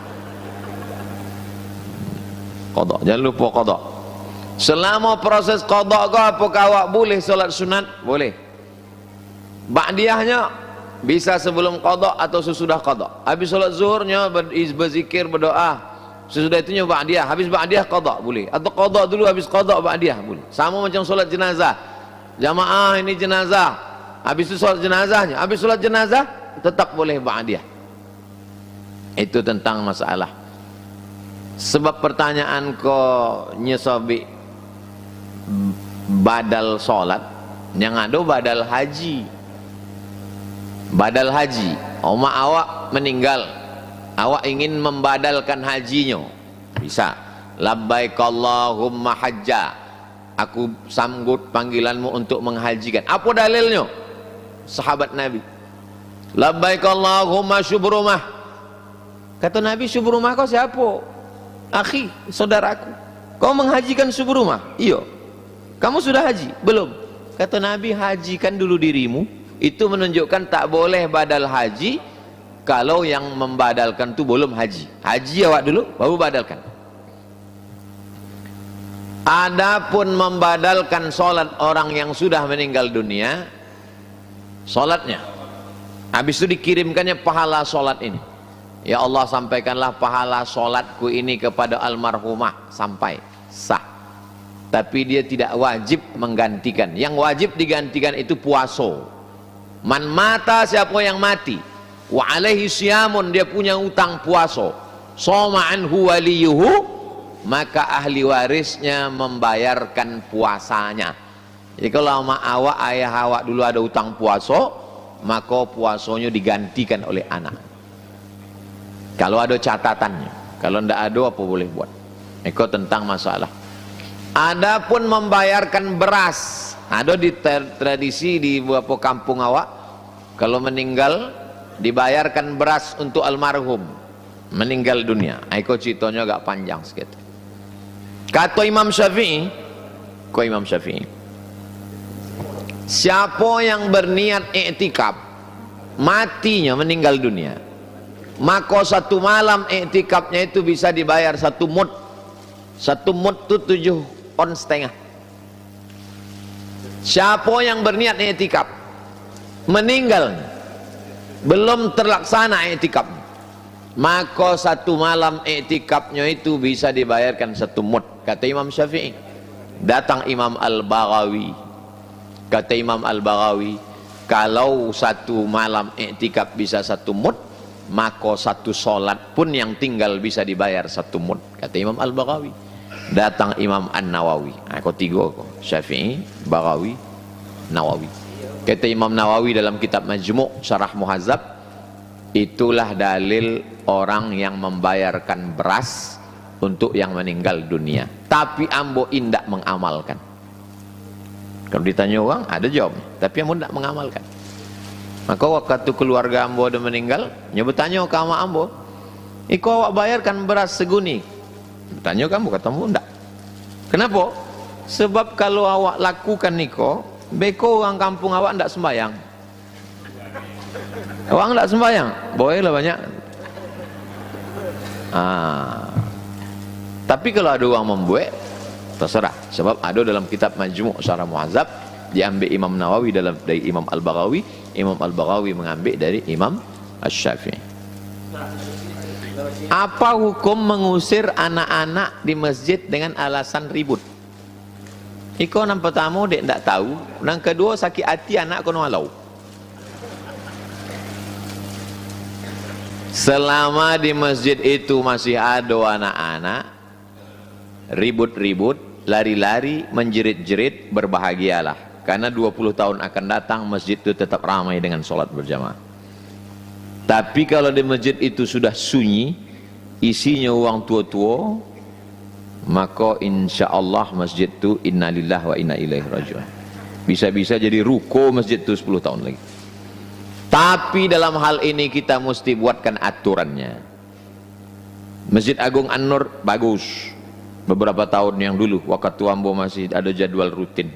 Speaker 1: Qadha. Jangan lupa qadha. Selama proses qadha kau, apakah awak boleh solat sunat? Boleh. Ba'diyahnya bisa sebelum qadha atau sesudah qadha. Habis solat zuhurnya berzikir, berdoa. sesudah itunya ba'diyah, habis ba'diyah qada boleh, atau qada dulu habis qada ba'diyah boleh. Sama macam solat jenazah, jamaah ini jenazah, habis itu solat jenazahnya, habis solat jenazah tetap boleh ba'diyah. Itu tentang masalah. Sebab pertanyaan ko nyesobi badal solat, yang ada badal haji. Badal haji, awak meninggal, awak ingin membadalkan hajinya, bisa. Labbaik Allahumma hajja, aku sambut panggilanmu untuk menghajikan. Apa dalilnya? Sahabat Nabi, labbaik Allahumma syubrumah. Kata Nabi, syubrumah kau siapa? Akhi, saudaraku. Kau menghajikan syubrumah? Iya. Kamu sudah haji? Belum. Kata Nabi, hajikan dulu dirimu. Itu menunjukkan tak boleh badal haji kalau yang membadalkan itu belum haji. Haji awak dulu baru badalkan. Adapun membadalkan solat orang yang sudah meninggal dunia, solatnya habis itu dikirimkannya pahala solat ini. Ya Allah, sampaikanlah pahala solatku ini kepada almarhumah, sampai sah. Tapi dia tidak wajib menggantikan. Yang wajib digantikan itu puasa. Man mata, siapa yang mati, wa alaihi siyamun, dia punya utang puasa, soma anhu waliyuhu, maka ahli warisnya membayarkan puasanya. Jadi kalau sama awak, ayah awak dulu ada utang puasa, maka puasanya digantikan oleh anak. Kalau ada catatannya, kalau tidak ada apa boleh buat. Itu tentang masalah. Adapun membayarkan beras, ada di tradisi di beberapa kampung awak, kalau meninggal dibayarkan beras untuk almarhum meninggal dunia. Itu ceritanya agak panjang sedikit. Kata Imam Syafi'i, siapa yang berniat iktikaf matinya meninggal dunia, maka satu malam iktikafnya itu bisa dibayar 1 mud. 1 mud itu 7 on setengah. Siapa yang berniat i'tikaf meninggal belum terlaksana i'tikaf, maka 1 malam i'tikafnya itu bisa dibayarkan 1 mud. Kata Imam Syafi'i. Datang Imam Al-Baghawi, kata Imam Al-Baghawi, kalau 1 malam i'tikaf bisa 1 mud, maka 1 solat pun yang tinggal bisa dibayar 1 mud. Kata Imam Al-Baghawi. Datang Imam An-Nawawi, aku 3 kok, Syafi'i, Baghawi, Nawawi. Kata Imam Nawawi dalam kitab Majmu' Syarah Muhazzab, itulah dalil orang yang membayarkan beras untuk yang meninggal dunia, tapi ambo indak mengamalkan. Kalau ditanya orang ada jawabnya, tapi ambo indak mengamalkan. Maka waktu keluarga ambo ada meninggal, nyoba tanya ke ama ambo, iko awak bayarkan beras seguni? Tanya kamu, kata ambo enggak. Kenapa? Sebab kalau awak lakukan niko, beko orang kampung awak enggak sembayang. Awak enggak sembayang, boleh lah banyak. Tapi kalau ada orang membuat, terserah. Sebab ada dalam kitab Majmu' Syarah Muhazzab, diambil Imam Nawawi dari Imam Al-Baghawi, Imam Al-Baghawi mengambil dari Imam Asy-Syafi'i. Apa hukum mengusir anak-anak di masjid dengan alasan ribut? Iko yang pertama dia tidak tahu, yang kedua sakit hati anak kono walau. Selama di masjid itu masih ada anak-anak ribut-ribut, lari-lari, menjerit-jerit, berbahagialah, karena 20 tahun akan datang masjid itu tetap ramai dengan sholat berjamaah. Tapi kalau di masjid itu sudah sunyi, isinya orang tua-tua, maka insya Allah masjid itu innalillahi wa inna ilaihi raji'un. Bisa-bisa jadi ruko masjid itu 10 tahun lagi. Tapi dalam hal ini kita mesti buatkan aturannya. Masjid Agung An-Nur bagus. Beberapa tahun yang dulu, waktu ambo masih ada jadwal rutin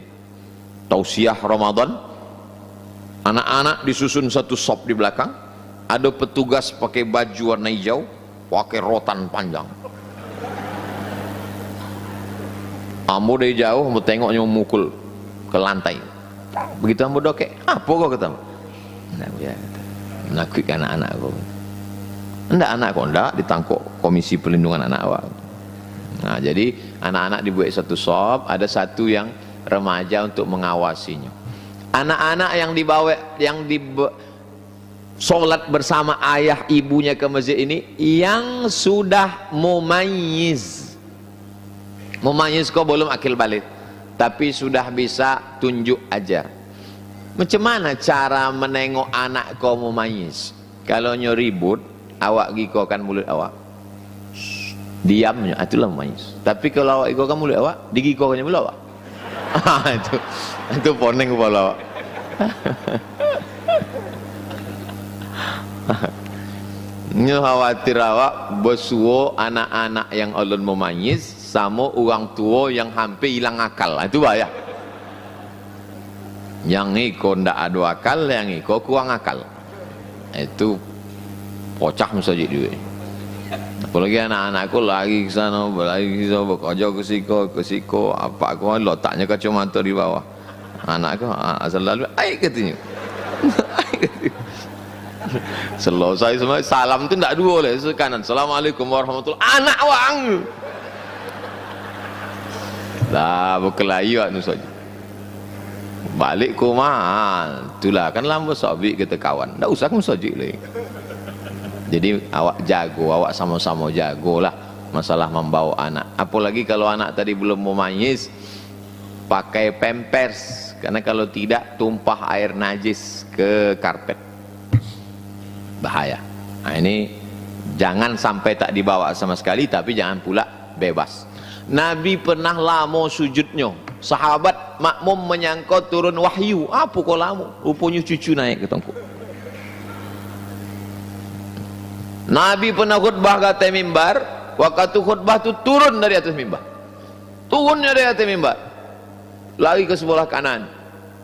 Speaker 1: tausiah Ramadan, anak-anak disusun satu sop di belakang, ada petugas pakai baju warna hijau, pakai rotan panjang. Ambo dari jauh, ambo tengoknya memukul ke lantai. Begitu ambo dokek, apa kau kata? Nah, ya, menakutkan anak-anak kau. Enggak, anak kok enggak, ditangkap Komisi Perlindungan Anak awak. Nah, jadi anak-anak dibuat satu sop, ada satu yang remaja untuk mengawasinya. Anak-anak yang dibawa, sholat bersama ayah ibunya ke masjid ini yang sudah mumayyiz. Mumayyiz kok belum akil balik, tapi sudah bisa tunjuk ajar. Macam mana cara menengok anak kau mumayyiz? Kalau nyo ribut, awak giko kan mulut awak. Diamnya, itulah mumayyiz. Tapi kalau awak giko kan mulut awak, digiko kan mulut awak. itu poneng kepala awak. Nyo khawatir awak besuo anak-anak yang ulun mumayyiz sama orang tua yang hampir hilang akal. Itu bahaya. Yang iko ndak ada akal, yang iko kurang akal. Itu pocah saja dia. Apalagi anak-anakku lagi ke sana, lagi ke sana, bekerja ke siko, apa aku letaknya kacamata di bawah. Anakku asal lalu, ai katanya. Selesai semua, salam tu ndak dua oleh sekanan. Assalamualaikum warahmatullahi. Anak wang. Dah berkelahi anu saja. Balik ke rumah, itulah kan lama sabik kita kawan. Tak usah kamu sajik lagi. Jadi awak jago, awak sama-sama jagolah masalah membawa anak. Apalagi kalau anak tadi belum mumayyiz, pakai pampers. Karena kalau tidak tumpah air najis ke karpet. Bahaya. Nah, ini jangan sampai tak dibawa sama sekali, tapi jangan pula bebas. Nabi pernah lama sujudnya. Sahabat makmum menyangka turun wahyu. Apa kau lama? Rupanya cucu naik ke tengkuk. Nabi pernah khutbah ke atas mimbar. Waktu khutbah tu turun dari atas mimbar. Turunnya dari atas mimbar. Lari ke sebelah kanan.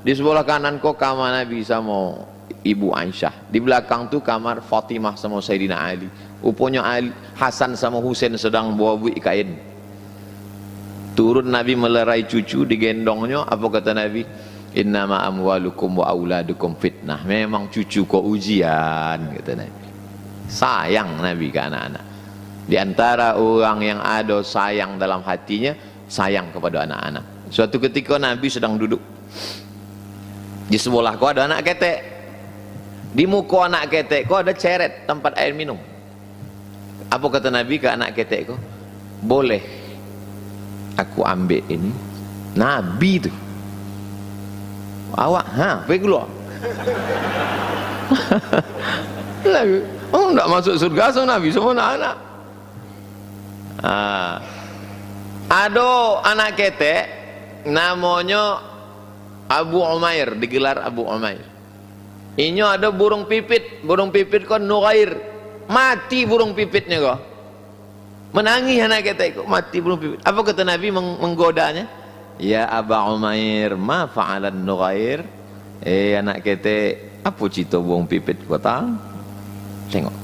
Speaker 1: Di sebelah kanan kok kamar Nabi sama Ibu Aisyah. Di belakang tu kamar Fatimah sama Sayyidina Ali. Rupanya Hasan sama Husain sedang bawa buik kain. Turun Nabi melerai cucu, digendongnya. Apa kata Nabi? Innama amwalukum wa auladukum fitnah. Memang cucu kau ujian, kata Nabi. Sayang Nabi ke anak-anak. Di antara orang yang ada sayang dalam hatinya, sayang kepada anak-anak. Suatu ketika Nabi sedang duduk. Di sebelah kau ada anak ketek. Di muka anak ketek kau ada ceret tempat air minum. Apa kata Nabi ke anak ketek kau? Boleh aku ambil ini. Nabi tu awak pergi keluar. Oh, tak masuk surga so Nabi semua anak. Ada anak ketek namanya Abu Umair, digelar Abu Umair. Ini ada burung pipit kan Nughair. Mati burung pipitnya kok. Menangis anak ketek kok mati burung pipit. Apa kata Nabi menggodanya? Ya Abu Umair, ma fa'alan Nughair? Anak ketek, apa cerita burung pipit kau tahu? Tengok.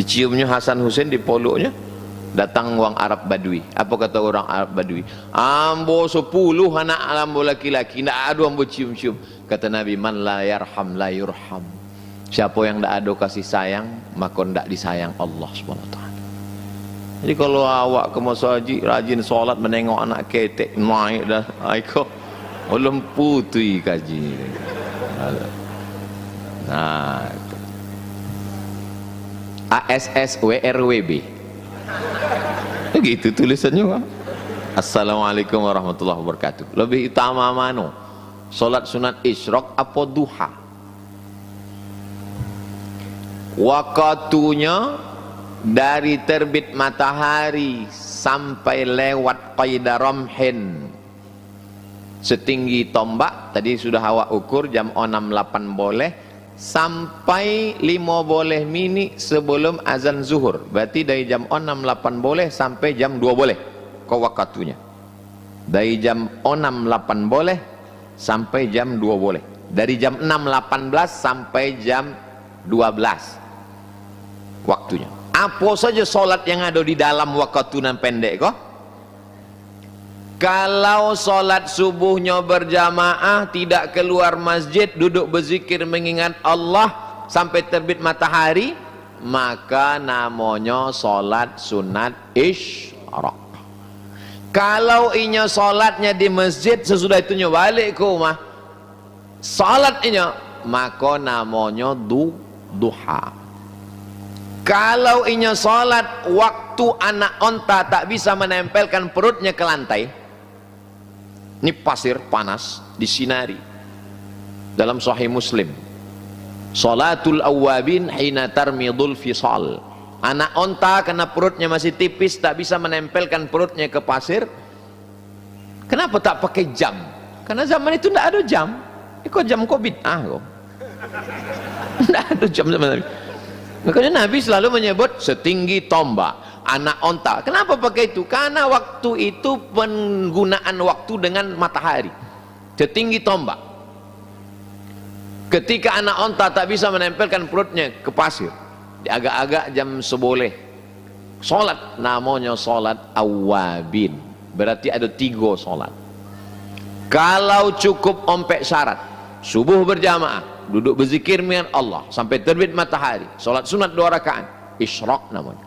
Speaker 1: Diciumnya Hasan Husain di poloknya. Datang orang Arab Badui. Apa kata orang Arab Badui? Ambo 10 anak ambo laki-laki, ndak ada ambo cium-cium. Kata Nabi, man la yarham la yurham. Siapa yang ndak ada kasih sayang, maka ndak disayang Allah SWT. Jadi kalau awak ke masjid rajin solat menengok anak ketek naik dah, aiko belum putih kaji. Nah, ASSWRWB. Begitu tulisannya, Pak. Assalamualaikum warahmatullahi wabarakatuh. Lebih utama mana? Salat sunat isyraq apa duha? Waktunya dari terbit matahari sampai lewat qaida ramhin setinggi tombak. Tadi sudah awak ukur jam 6.8 boleh sampai 5 boleh mini sebelum azan zuhur. Berarti dari jam 6.8 boleh sampai jam 2 boleh kau waktunya. Dari jam 6.8 boleh sampai jam 2 boleh. Dari jam 6.18 sampai jam 12 waktunya. Apa saja solat yang ada di dalam waktu nan pendek kok? Kalau solat subuhnya berjamaah, tidak keluar masjid, duduk berzikir mengingat Allah sampai terbit matahari, maka namanya salat sunat isyraq. Kalau inya salatnya di masjid, sesudah itu nya balik ke rumah salat inya, maka namanya duha. Kalau inya salat waktu anak onta tak bisa menempelkan perutnya ke lantai, ini pasir panas disinari, dalam Sahih Muslim, salatul awwabin hina tarmidul fisal. Anak onta karena perutnya masih tipis tak bisa menempelkan perutnya ke pasir. Kenapa tak pakai jam? Karena zaman itu tidak ada jam. Kok jam kok bid'ah kok? Tidak ada jam zaman Nabi. Makanya Nabi selalu menyebut setinggi tombak anak onta. Kenapa pakai itu? Karena waktu itu penggunaan waktu dengan matahari, setinggi tombak. Ketika anak onta tak bisa menempelkan perutnya ke pasir, di agak-agak jam seboleh salat, namanya salat awabin. Berarti ada 3 salat. Kalau cukup ompek syarat, subuh berjamaah, duduk berzikir dengan Allah sampai terbit matahari, salat sunat 2 rakaat, isyraq namanya.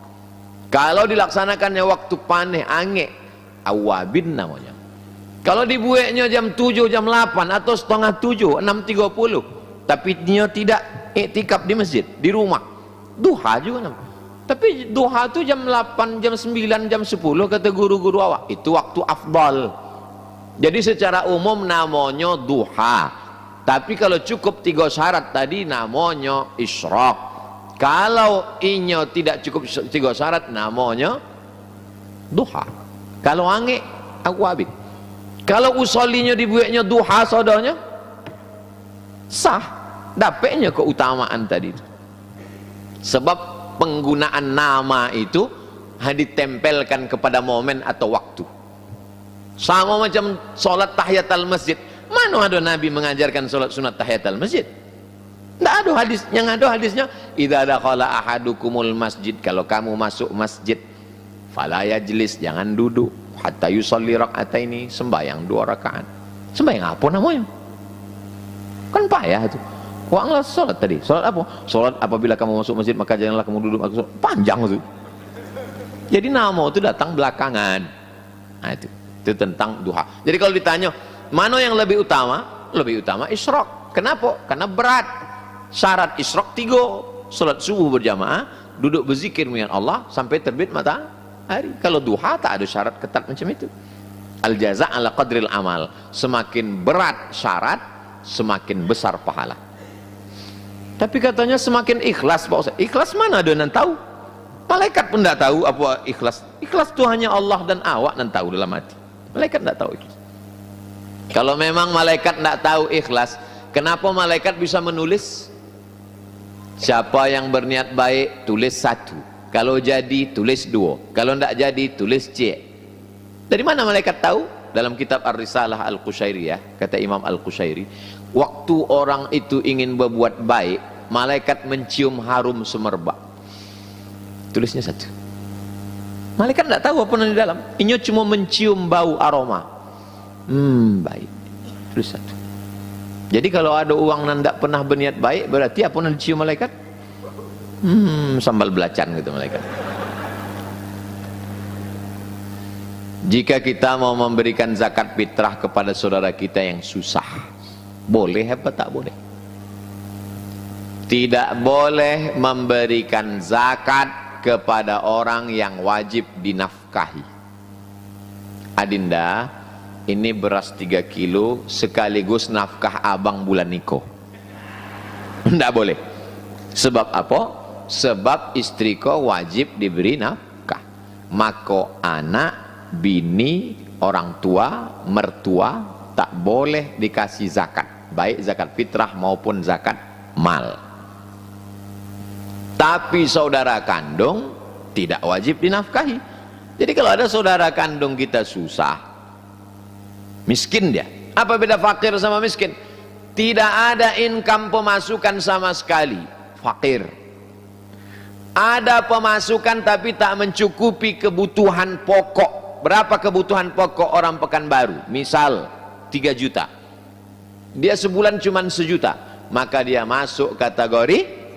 Speaker 1: Kalau dilaksanakannya waktu panih angin, awabin namanya. Kalau dibuatnya jam 7, jam 8 atau setengah 7, 6.30, tapi dia tidak iktikaf di masjid, di rumah, duha juga namanya. Tapi duha itu jam 8, jam 9, jam 10 kata guru-guru awak, itu waktu afdal. Jadi secara umum namanya duha. Tapi kalau cukup 3 syarat tadi namanya isyraq. Kalau inya tidak cukup 3 syarat namanya duha. Kalau angin awabin. Kalau usolinya dibuatnya duha sodanya sah, dapatnya keutamaan tadi itu. Sebab penggunaan nama itu ditempelkan kepada momen atau waktu. Sama macam solat tahiyatul masjid. Mana ada Nabi mengajarkan solat sunat tahiyatul masjid? Tidak ada hadis. Yang ada hadisnya, idza dakhala ahadukumul masjid, kalau kamu masuk masjid, fala yajlis, jangan duduk, hatta yusalli raka'ataini, sembahyang 2 rakaat. Sembahyang apa namanya? Kan payah itu. Wanglah sholat tadi. Sholat apa? Sholat apabila kamu masuk masjid maka janganlah kamu duduk. Panjang itu. Jadi nama itu datang belakangan. Nah itu tentang duha. Jadi kalau ditanya mana yang lebih utama? Lebih utama isyraq. Kenapa? Karena berat. Syarat isyraq 3. Sholat subuh berjamaah, duduk berzikir dengan Allah sampai terbit matahari. Kalau duha tak ada syarat ketat macam itu. Al jaza' ala qadril amal. Semakin berat syarat, semakin besar pahala. Tapi katanya semakin ikhlas Pak Ustaz. Ikhlas mana ada yang tahu? Malaikat pun tidak tahu apa ikhlas. Ikhlas itu hanya Allah dan awak yang tahu dalam hati. Malaikat tidak tahu ikhlas. Kalau memang malaikat tidak tahu ikhlas, kenapa malaikat bisa menulis? Siapa yang berniat baik tulis 1, kalau jadi tulis 2, kalau tidak jadi tulis C. Dari mana malaikat tahu? Dalam kitab Ar-Risalah Al-Qushairiyah, kata Imam Al-Qushairi, waktu orang itu ingin berbuat baik, malaikat mencium harum semerbak. Tulisnya 1. Malaikat tidak tahu apa yang di dalam. Ini cuma mencium bau aroma. Baik. Tulis 1. Jadi kalau ada uang yang tidak pernah berniat baik, berarti apa yang dicium malaikat? Sambal belacan gitu malaikat. Jika kita mau memberikan zakat fitrah kepada saudara kita yang susah, boleh apa tak boleh? Tidak boleh memberikan zakat kepada orang yang wajib dinafkahi. Adinda, ini beras 3 kilo sekaligus nafkah abang bulan niko. Tidak boleh. Sebab apa? Sebab istriko wajib diberi nafkah. Maka anak, bini, orang tua, mertua tak boleh dikasih zakat, baik zakat fitrah maupun zakat mal. Tapi saudara kandung tidak wajib dinafkahi. Jadi kalau ada saudara kandung kita susah, miskin dia, apa beda fakir sama miskin? Tidak ada income pemasukan sama sekali, fakir. Ada pemasukan tapi tak mencukupi kebutuhan pokok. Berapa kebutuhan pokok orang Pekanbaru? Misal 3 juta, dia sebulan cuma 1 juta, maka dia masuk kategori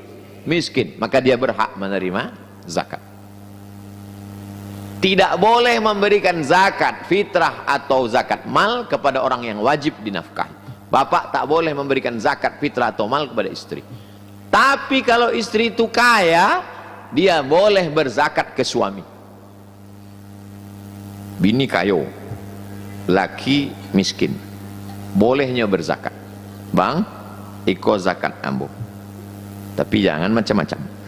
Speaker 1: miskin, maka dia berhak menerima zakat. Tidak boleh memberikan zakat fitrah atau zakat mal kepada orang yang wajib dinafkahi. Bapak tak boleh memberikan zakat fitrah atau mal kepada istri. Tapi kalau istri itu kaya, dia boleh berzakat ke suami. Bini kayo, laki miskin, bolehnya berzakat. Bang, iko zakat ambo, tapi jangan macam-macam.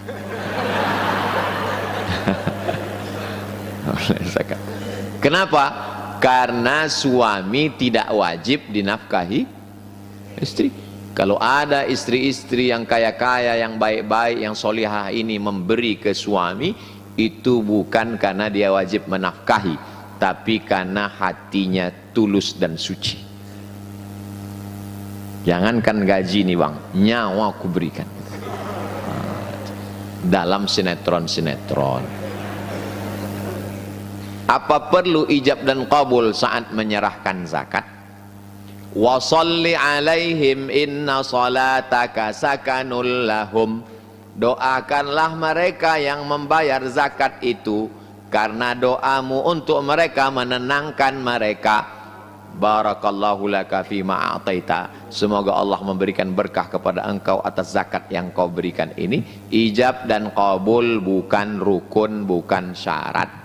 Speaker 1: Zakat. Kenapa? Karena suami tidak wajib dinafkahi istri. Kalau ada istri-istri yang kaya-kaya, yang baik-baik, yang solihah ini memberi ke suami, itu bukan karena dia wajib menafkahi, tapi karena hatinya tulus dan suci. Jangankan gaji nih bang, nyawa aku berikan. Dalam sinetron-sinetron. Apa perlu ijab dan qabul saat menyerahkan zakat? Wa sholli alaihim inna salataka sakanul lahum. Doakanlah mereka yang membayar zakat itu, karena doamu untuk mereka menenangkan mereka. Barakallahu laka fima a'taita. Semoga Allah memberikan berkah kepada engkau atas zakat yang kau berikan ini. Ijab dan qabul bukan rukun, bukan syarat.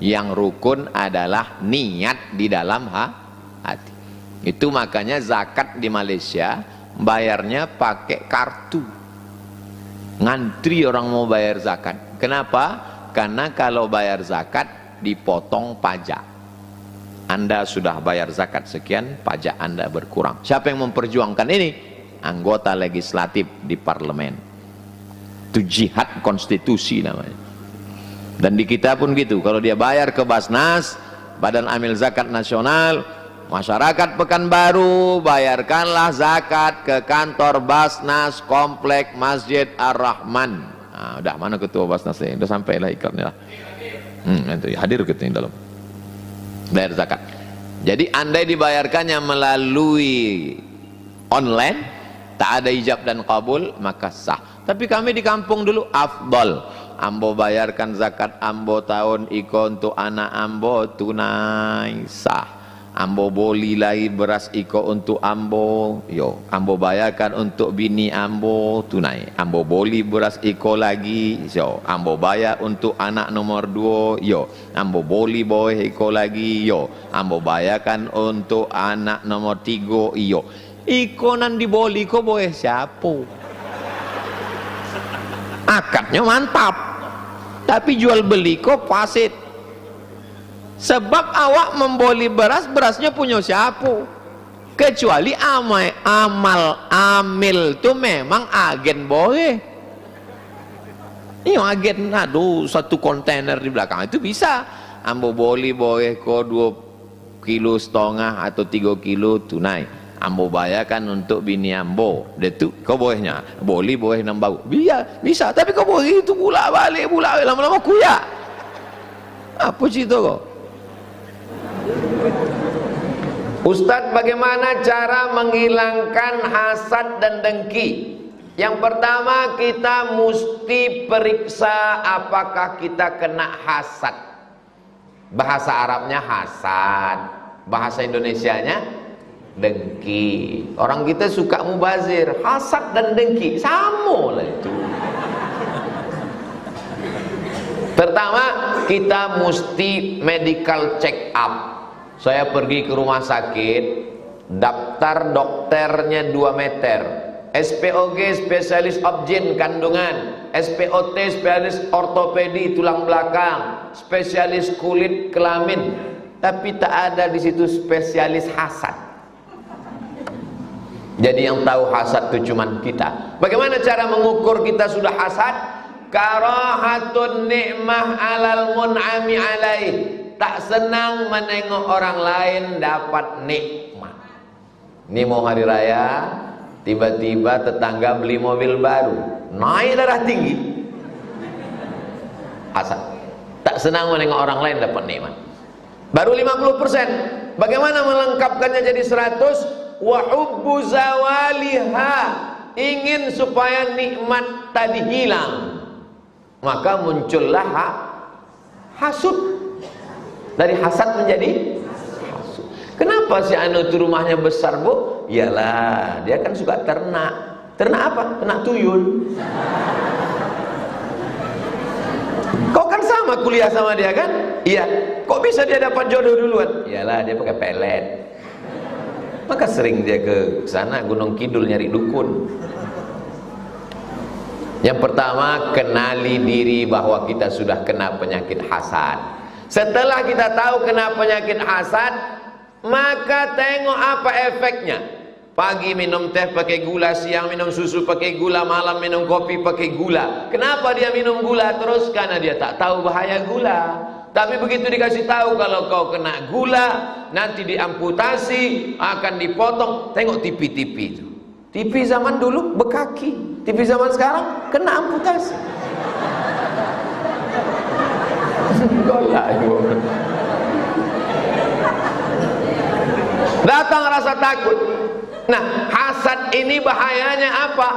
Speaker 1: Yang rukun adalah niat di dalam hati. Itu makanya zakat di Malaysia bayarnya pakai kartu. Ngantri orang mau bayar zakat. Kenapa? Karena kalau bayar zakat dipotong pajak. Anda sudah bayar zakat sekian, pajak Anda berkurang. Siapa yang memperjuangkan ini? Anggota legislatif di parlemen. Itu jihad konstitusi namanya. Dan di kita pun gitu, kalau dia bayar ke Basnas, Badan Amil Zakat Nasional, masyarakat Pekanbaru, bayarkanlah zakat ke kantor Basnas Komplek Masjid Ar-Rahman. Nah, udah mana ketua Basnasnya? Udah sampai lah iklannya lah. Itu hadir gitu yang dalam. Bayar zakat. Jadi andai dibayarkannya melalui online, tak ada ijab dan qabul, maka sah. Tapi kami di kampung dulu afdal. Ambo bayarkan zakat ambo tahun iko untuk anak ambo tunai sah. Ambo boli lagi beras iko untuk ambo, yo. Ambo bayarkan untuk bini ambo tunai. Ambo boli beras iko lagi, yo. Ambo bayar untuk anak nomor 2, yo. Ambo boli boy iko lagi, yo. Ambo bayarkan untuk anak nomor 3, yo. Iko nan diboli ko boy siapa? Akadnya mantap. Tapi jual beli kok fasid. Sebab awak memboli beras, berasnya punya siapa? Kecuali amil itu memang agen boleh. Ini agen, aduh, satu kontainer di belakang itu bisa. Ambo boli boleh kok 2,5 kilo atau 3 kilo tunai. Ambo bayarkan untuk bini ambo, itu kau bolehnya, boleh nambah, bisa, tapi kau boleh itu pula balik lama-lama kuya. Apa cerita kau? Ustadz, bagaimana cara menghilangkan hasad dan dengki? Yang pertama, kita mesti periksa apakah kita kena hasad. Bahasa Arabnya hasad, bahasa Indonesianya dengki. Orang kita suka mubazir, hasad dan dengki sama lah itu. Pertama, kita mesti medical check up. Saya pergi ke rumah sakit, daftar dokternya 2 meter, SPOG spesialis obgyn kandungan, SPOT spesialis ortopedi tulang belakang, spesialis kulit kelamin, tapi tak ada di situ spesialis hasad. Jadi yang tahu hasad itu cuman kita. Bagaimana cara mengukur kita sudah hasad? Karahatun ni'mah alal mun'ami alaih. Tak senang menengok orang lain dapat nikmat. Ini mau hari raya, tiba-tiba tetangga beli mobil baru, naik darah tinggi. Hasad. Tak senang menengok orang lain dapat nikmat. Baru 50%. Bagaimana melengkapkannya jadi 100? Wa hubbu zawaliha, ingin supaya nikmat tadi hilang, maka muncullah hasud. Dari hasad menjadi hasud. Kenapa si anu itu rumahnya besar, Bu? Iyalah, dia kan suka ternak. Ternak apa? Ternak tuyul. Kau kan sama kuliah sama dia kan? Iya. Kok bisa dia dapat jodoh duluan? Iyalah, dia pakai pelet. Maka sering dia ke sana Gunung Kidul nyari dukun. Yang pertama, kenali diri bahwa kita sudah kena penyakit hasad. Setelah kita tahu kena penyakit hasad, maka tengok apa efeknya. Pagi minum teh pakai gula, siang minum susu pakai gula, malam minum kopi pakai gula. Kenapa dia minum gula terus? Karena dia tak tahu bahaya gula. Tapi begitu dikasih tahu kalau kau kena gula, nanti diamputasi, akan dipotong. Tengok TV-TV itu. TV zaman dulu bekaki, TV zaman sekarang kena amputasi. Datang rasa takut. Nah, hasad ini bahayanya apa?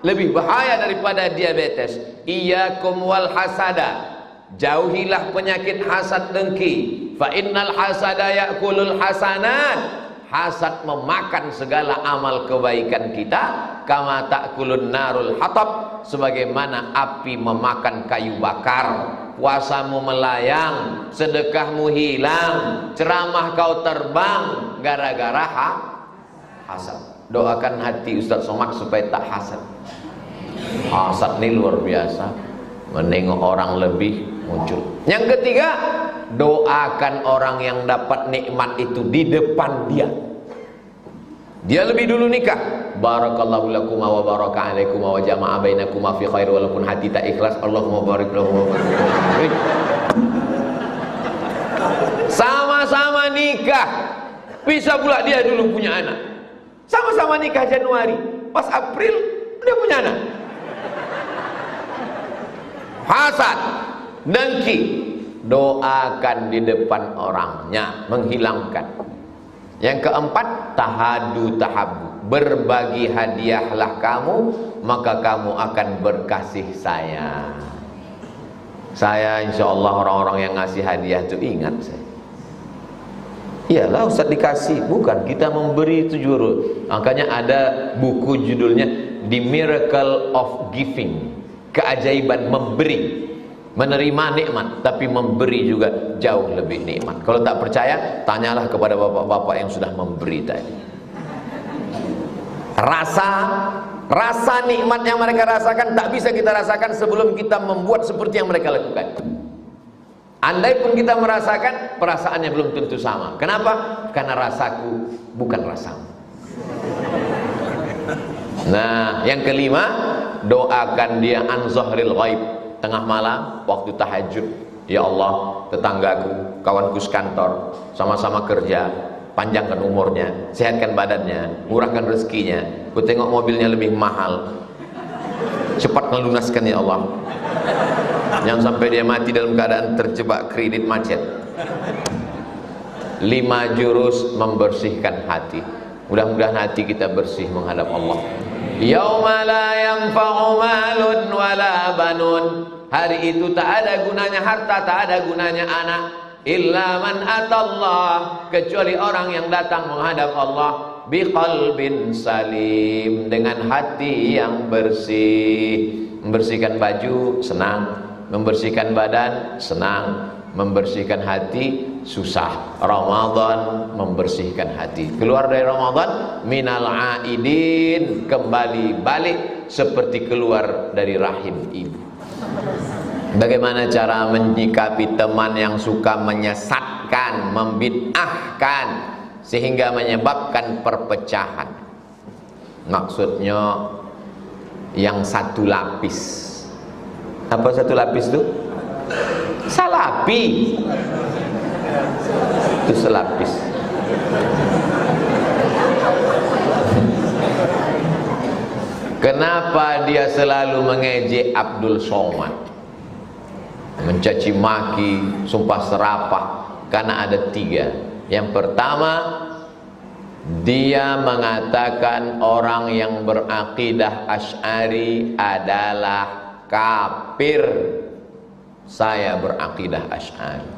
Speaker 1: Lebih bahaya daripada diabetes. Iyyakum wal hasada. Jauhilah penyakit hasad dengki. Fa innal hasada ya'kulul hasanat. Hasad memakan segala amal kebaikan kita. Kama ta'kulun narul hatab. Sebagaimana api memakan kayu bakar. Puasamu melayang, sedekahmu hilang, ceramah kau terbang gara-gara hasad. Doakan hati Ustaz Somad supaya tak hasad. Hasad ini luar biasa, menengok orang lebih muncul. Yang ketiga, doakan orang yang dapat nikmat itu di depan dia. Dia lebih dulu nikah. Barakallahu lakum wa baraka alaikum wa jama'a bainakum fi khair, walaupun hati tak ikhlas. Allahumma barik lahu. Sama-sama nikah. Bisa pula dia dulu punya anak. Sama-sama nikah Januari, pas April dia punya anak. Hasad, dengki. Doakan di depan orangnya, menghilangkan. Yang keempat, tahadu tahabu. Berbagi hadiahlah kamu, maka kamu akan berkasih sayang. Saya insya Allah orang-orang yang ngasih hadiah itu ingat saya. Iyalah Ustaz dikasih, bukan, kita memberi itu juru. Makanya ada buku judulnya The Miracle of Giving. Keajaiban memberi. Menerima nikmat, tapi memberi juga jauh lebih nikmat. Kalau tak percaya, tanyalah kepada bapak-bapak yang sudah memberi tadi. Rasa nikmat yang mereka rasakan tak bisa kita rasakan sebelum kita membuat seperti yang mereka lakukan. Andai pun kita merasakan, perasaannya belum tentu sama. Kenapa? Karena rasaku bukan rasamu. Nah, yang kelima, doakan dia an zahril ghaib. Tengah malam, waktu tahajud. Ya Allah, tetanggaku, kawanku sekantor, sama-sama kerja, panjangkan umurnya, sehatkan badannya, murahkan rezekinya. Ku tengok mobilnya lebih mahal, cepat melunaskan ya Allah. Jangan sampai dia mati dalam keadaan terjebak kredit macet. 5 jurus membersihkan hati. Mudah-mudahan hati kita bersih menghadap Allah. Yauma la yanfa'u malun wala banun. Hari itu tak ada gunanya harta, tak ada gunanya anak. Illa man atallah, kecuali orang yang datang menghadap Allah biqalbin salim, dengan hati yang bersih. Membersihkan baju senang, membersihkan badan senang, membersihkan hati susah. Ramadan membersihkan hati. Keluar dari Ramadan minal aidin, kembali balik seperti keluar dari rahim ibu. Bagaimana cara menyikapi teman yang suka menyesatkan, membid'ahkan sehingga menyebabkan perpecahan? Maksudnya yang satu lapis. Apa satu lapis itu? Salapi. Itu selapis. Kenapa dia selalu mengejek Abdul Somad, mencaci maki, sumpah serapah? Karena ada 3. Yang pertama,
Speaker 2: Dia mengatakan orang yang berakidah Asy'ari adalah kafir. Saya berakidah Asy'ari.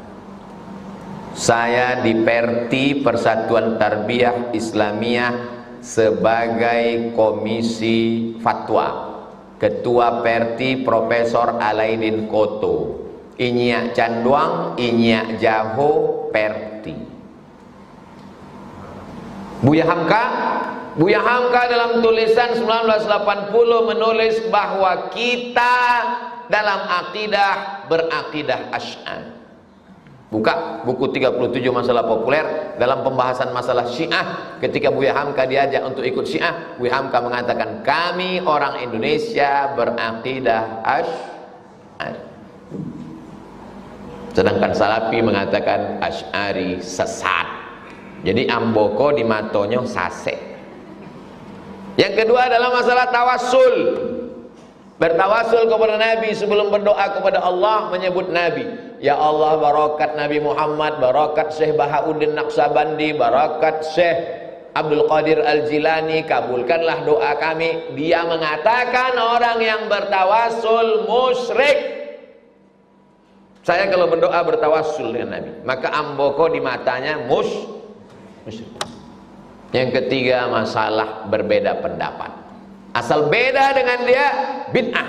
Speaker 2: Saya di Perti, Persatuan Tarbiyah Islamiyah, sebagai komisi fatwa. Ketua Perti Profesor Alaidin Koto. Inyak Canduang, Inyak Jaho, Perti. Buya Hamka dalam tulisan 1980 menulis bahwa kita dalam akidah berakidah Asy'ari. Buka buku 37 masalah populer dalam pembahasan masalah Syiah. Ketika Buya Hamka diajak untuk ikut Syiah, Buya Hamka mengatakan kami orang Indonesia berakidah Asy'ari. Sedangkan Salafi mengatakan Asy'ari sesat. Jadi amboko di matonyo sase. Yang kedua adalah masalah tawassul. Bertawassul kepada Nabi sebelum berdoa kepada Allah, menyebut Nabi. Ya Allah, barakat Nabi Muhammad, barakat Syekh Bahauddin Naqsabandi, barakat Syekh Abdul Qadir Al-Jilani, kabulkanlah doa kami. Dia mengatakan orang yang bertawassul musyrik. Saya kalau berdoa bertawassul dengan Nabi, maka amboko di matanya musyrik. Yang ketiga masalah berbeda pendapat. Asal beda dengan dia bid'ah.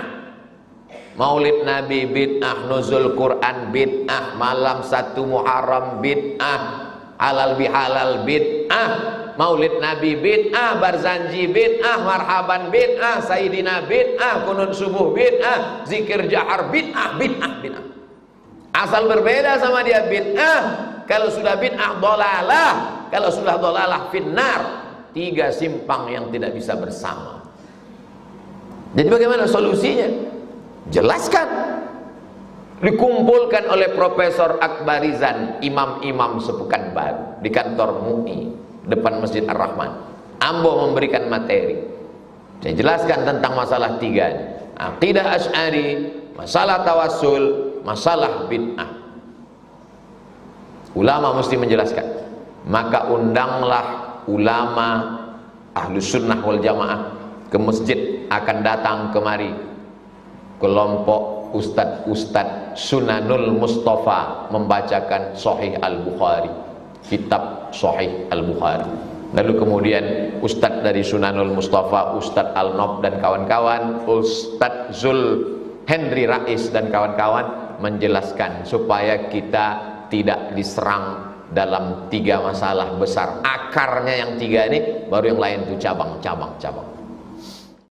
Speaker 2: Maulid Nabi bid'ah, nuzul Quran bid'ah, malam 1 Muharram bid'ah, halal bihalal bid'ah, Maulid Nabi bid'ah, Barzanji bid'ah, marhaban bid'ah, Sayyidina bid'ah, kunun subuh bid'ah, zikir jahar bid'ah. Asal berbeda sama dia bid'ah. Kalau sudah bid'ah dolalah, kalau sudah dolalah finnar. 3 simpang yang tidak bisa bersama. Jadi bagaimana solusinya? Jelaskan. Dikumpulkan oleh Profesor Akbarizan, imam-imam sepekan baru di kantor MUI depan Masjid Ar-Rahman. Ambo memberikan materi. Saya jelaskan tentang masalah 3, akidah Asy'ari, masalah tawassul, masalah bid'ah. Ulama mesti menjelaskan. Maka undanglah ulama Ahlus Sunnah wal Jamaah ke masjid, akan datang kemari kelompok ustadz Sunanul Mustafa membacakan Sahih Al-Bukhari, kitab Sahih Al-Bukhari. Lalu kemudian ustadz dari Sunanul Mustafa, Ustadz Al-Nob dan kawan-kawan, Ustadz Zul Henry Rais dan kawan-kawan menjelaskan supaya kita tidak diserang dalam 3 masalah besar. Akarnya yang 3 ini, baru yang lain itu cabang-cabang.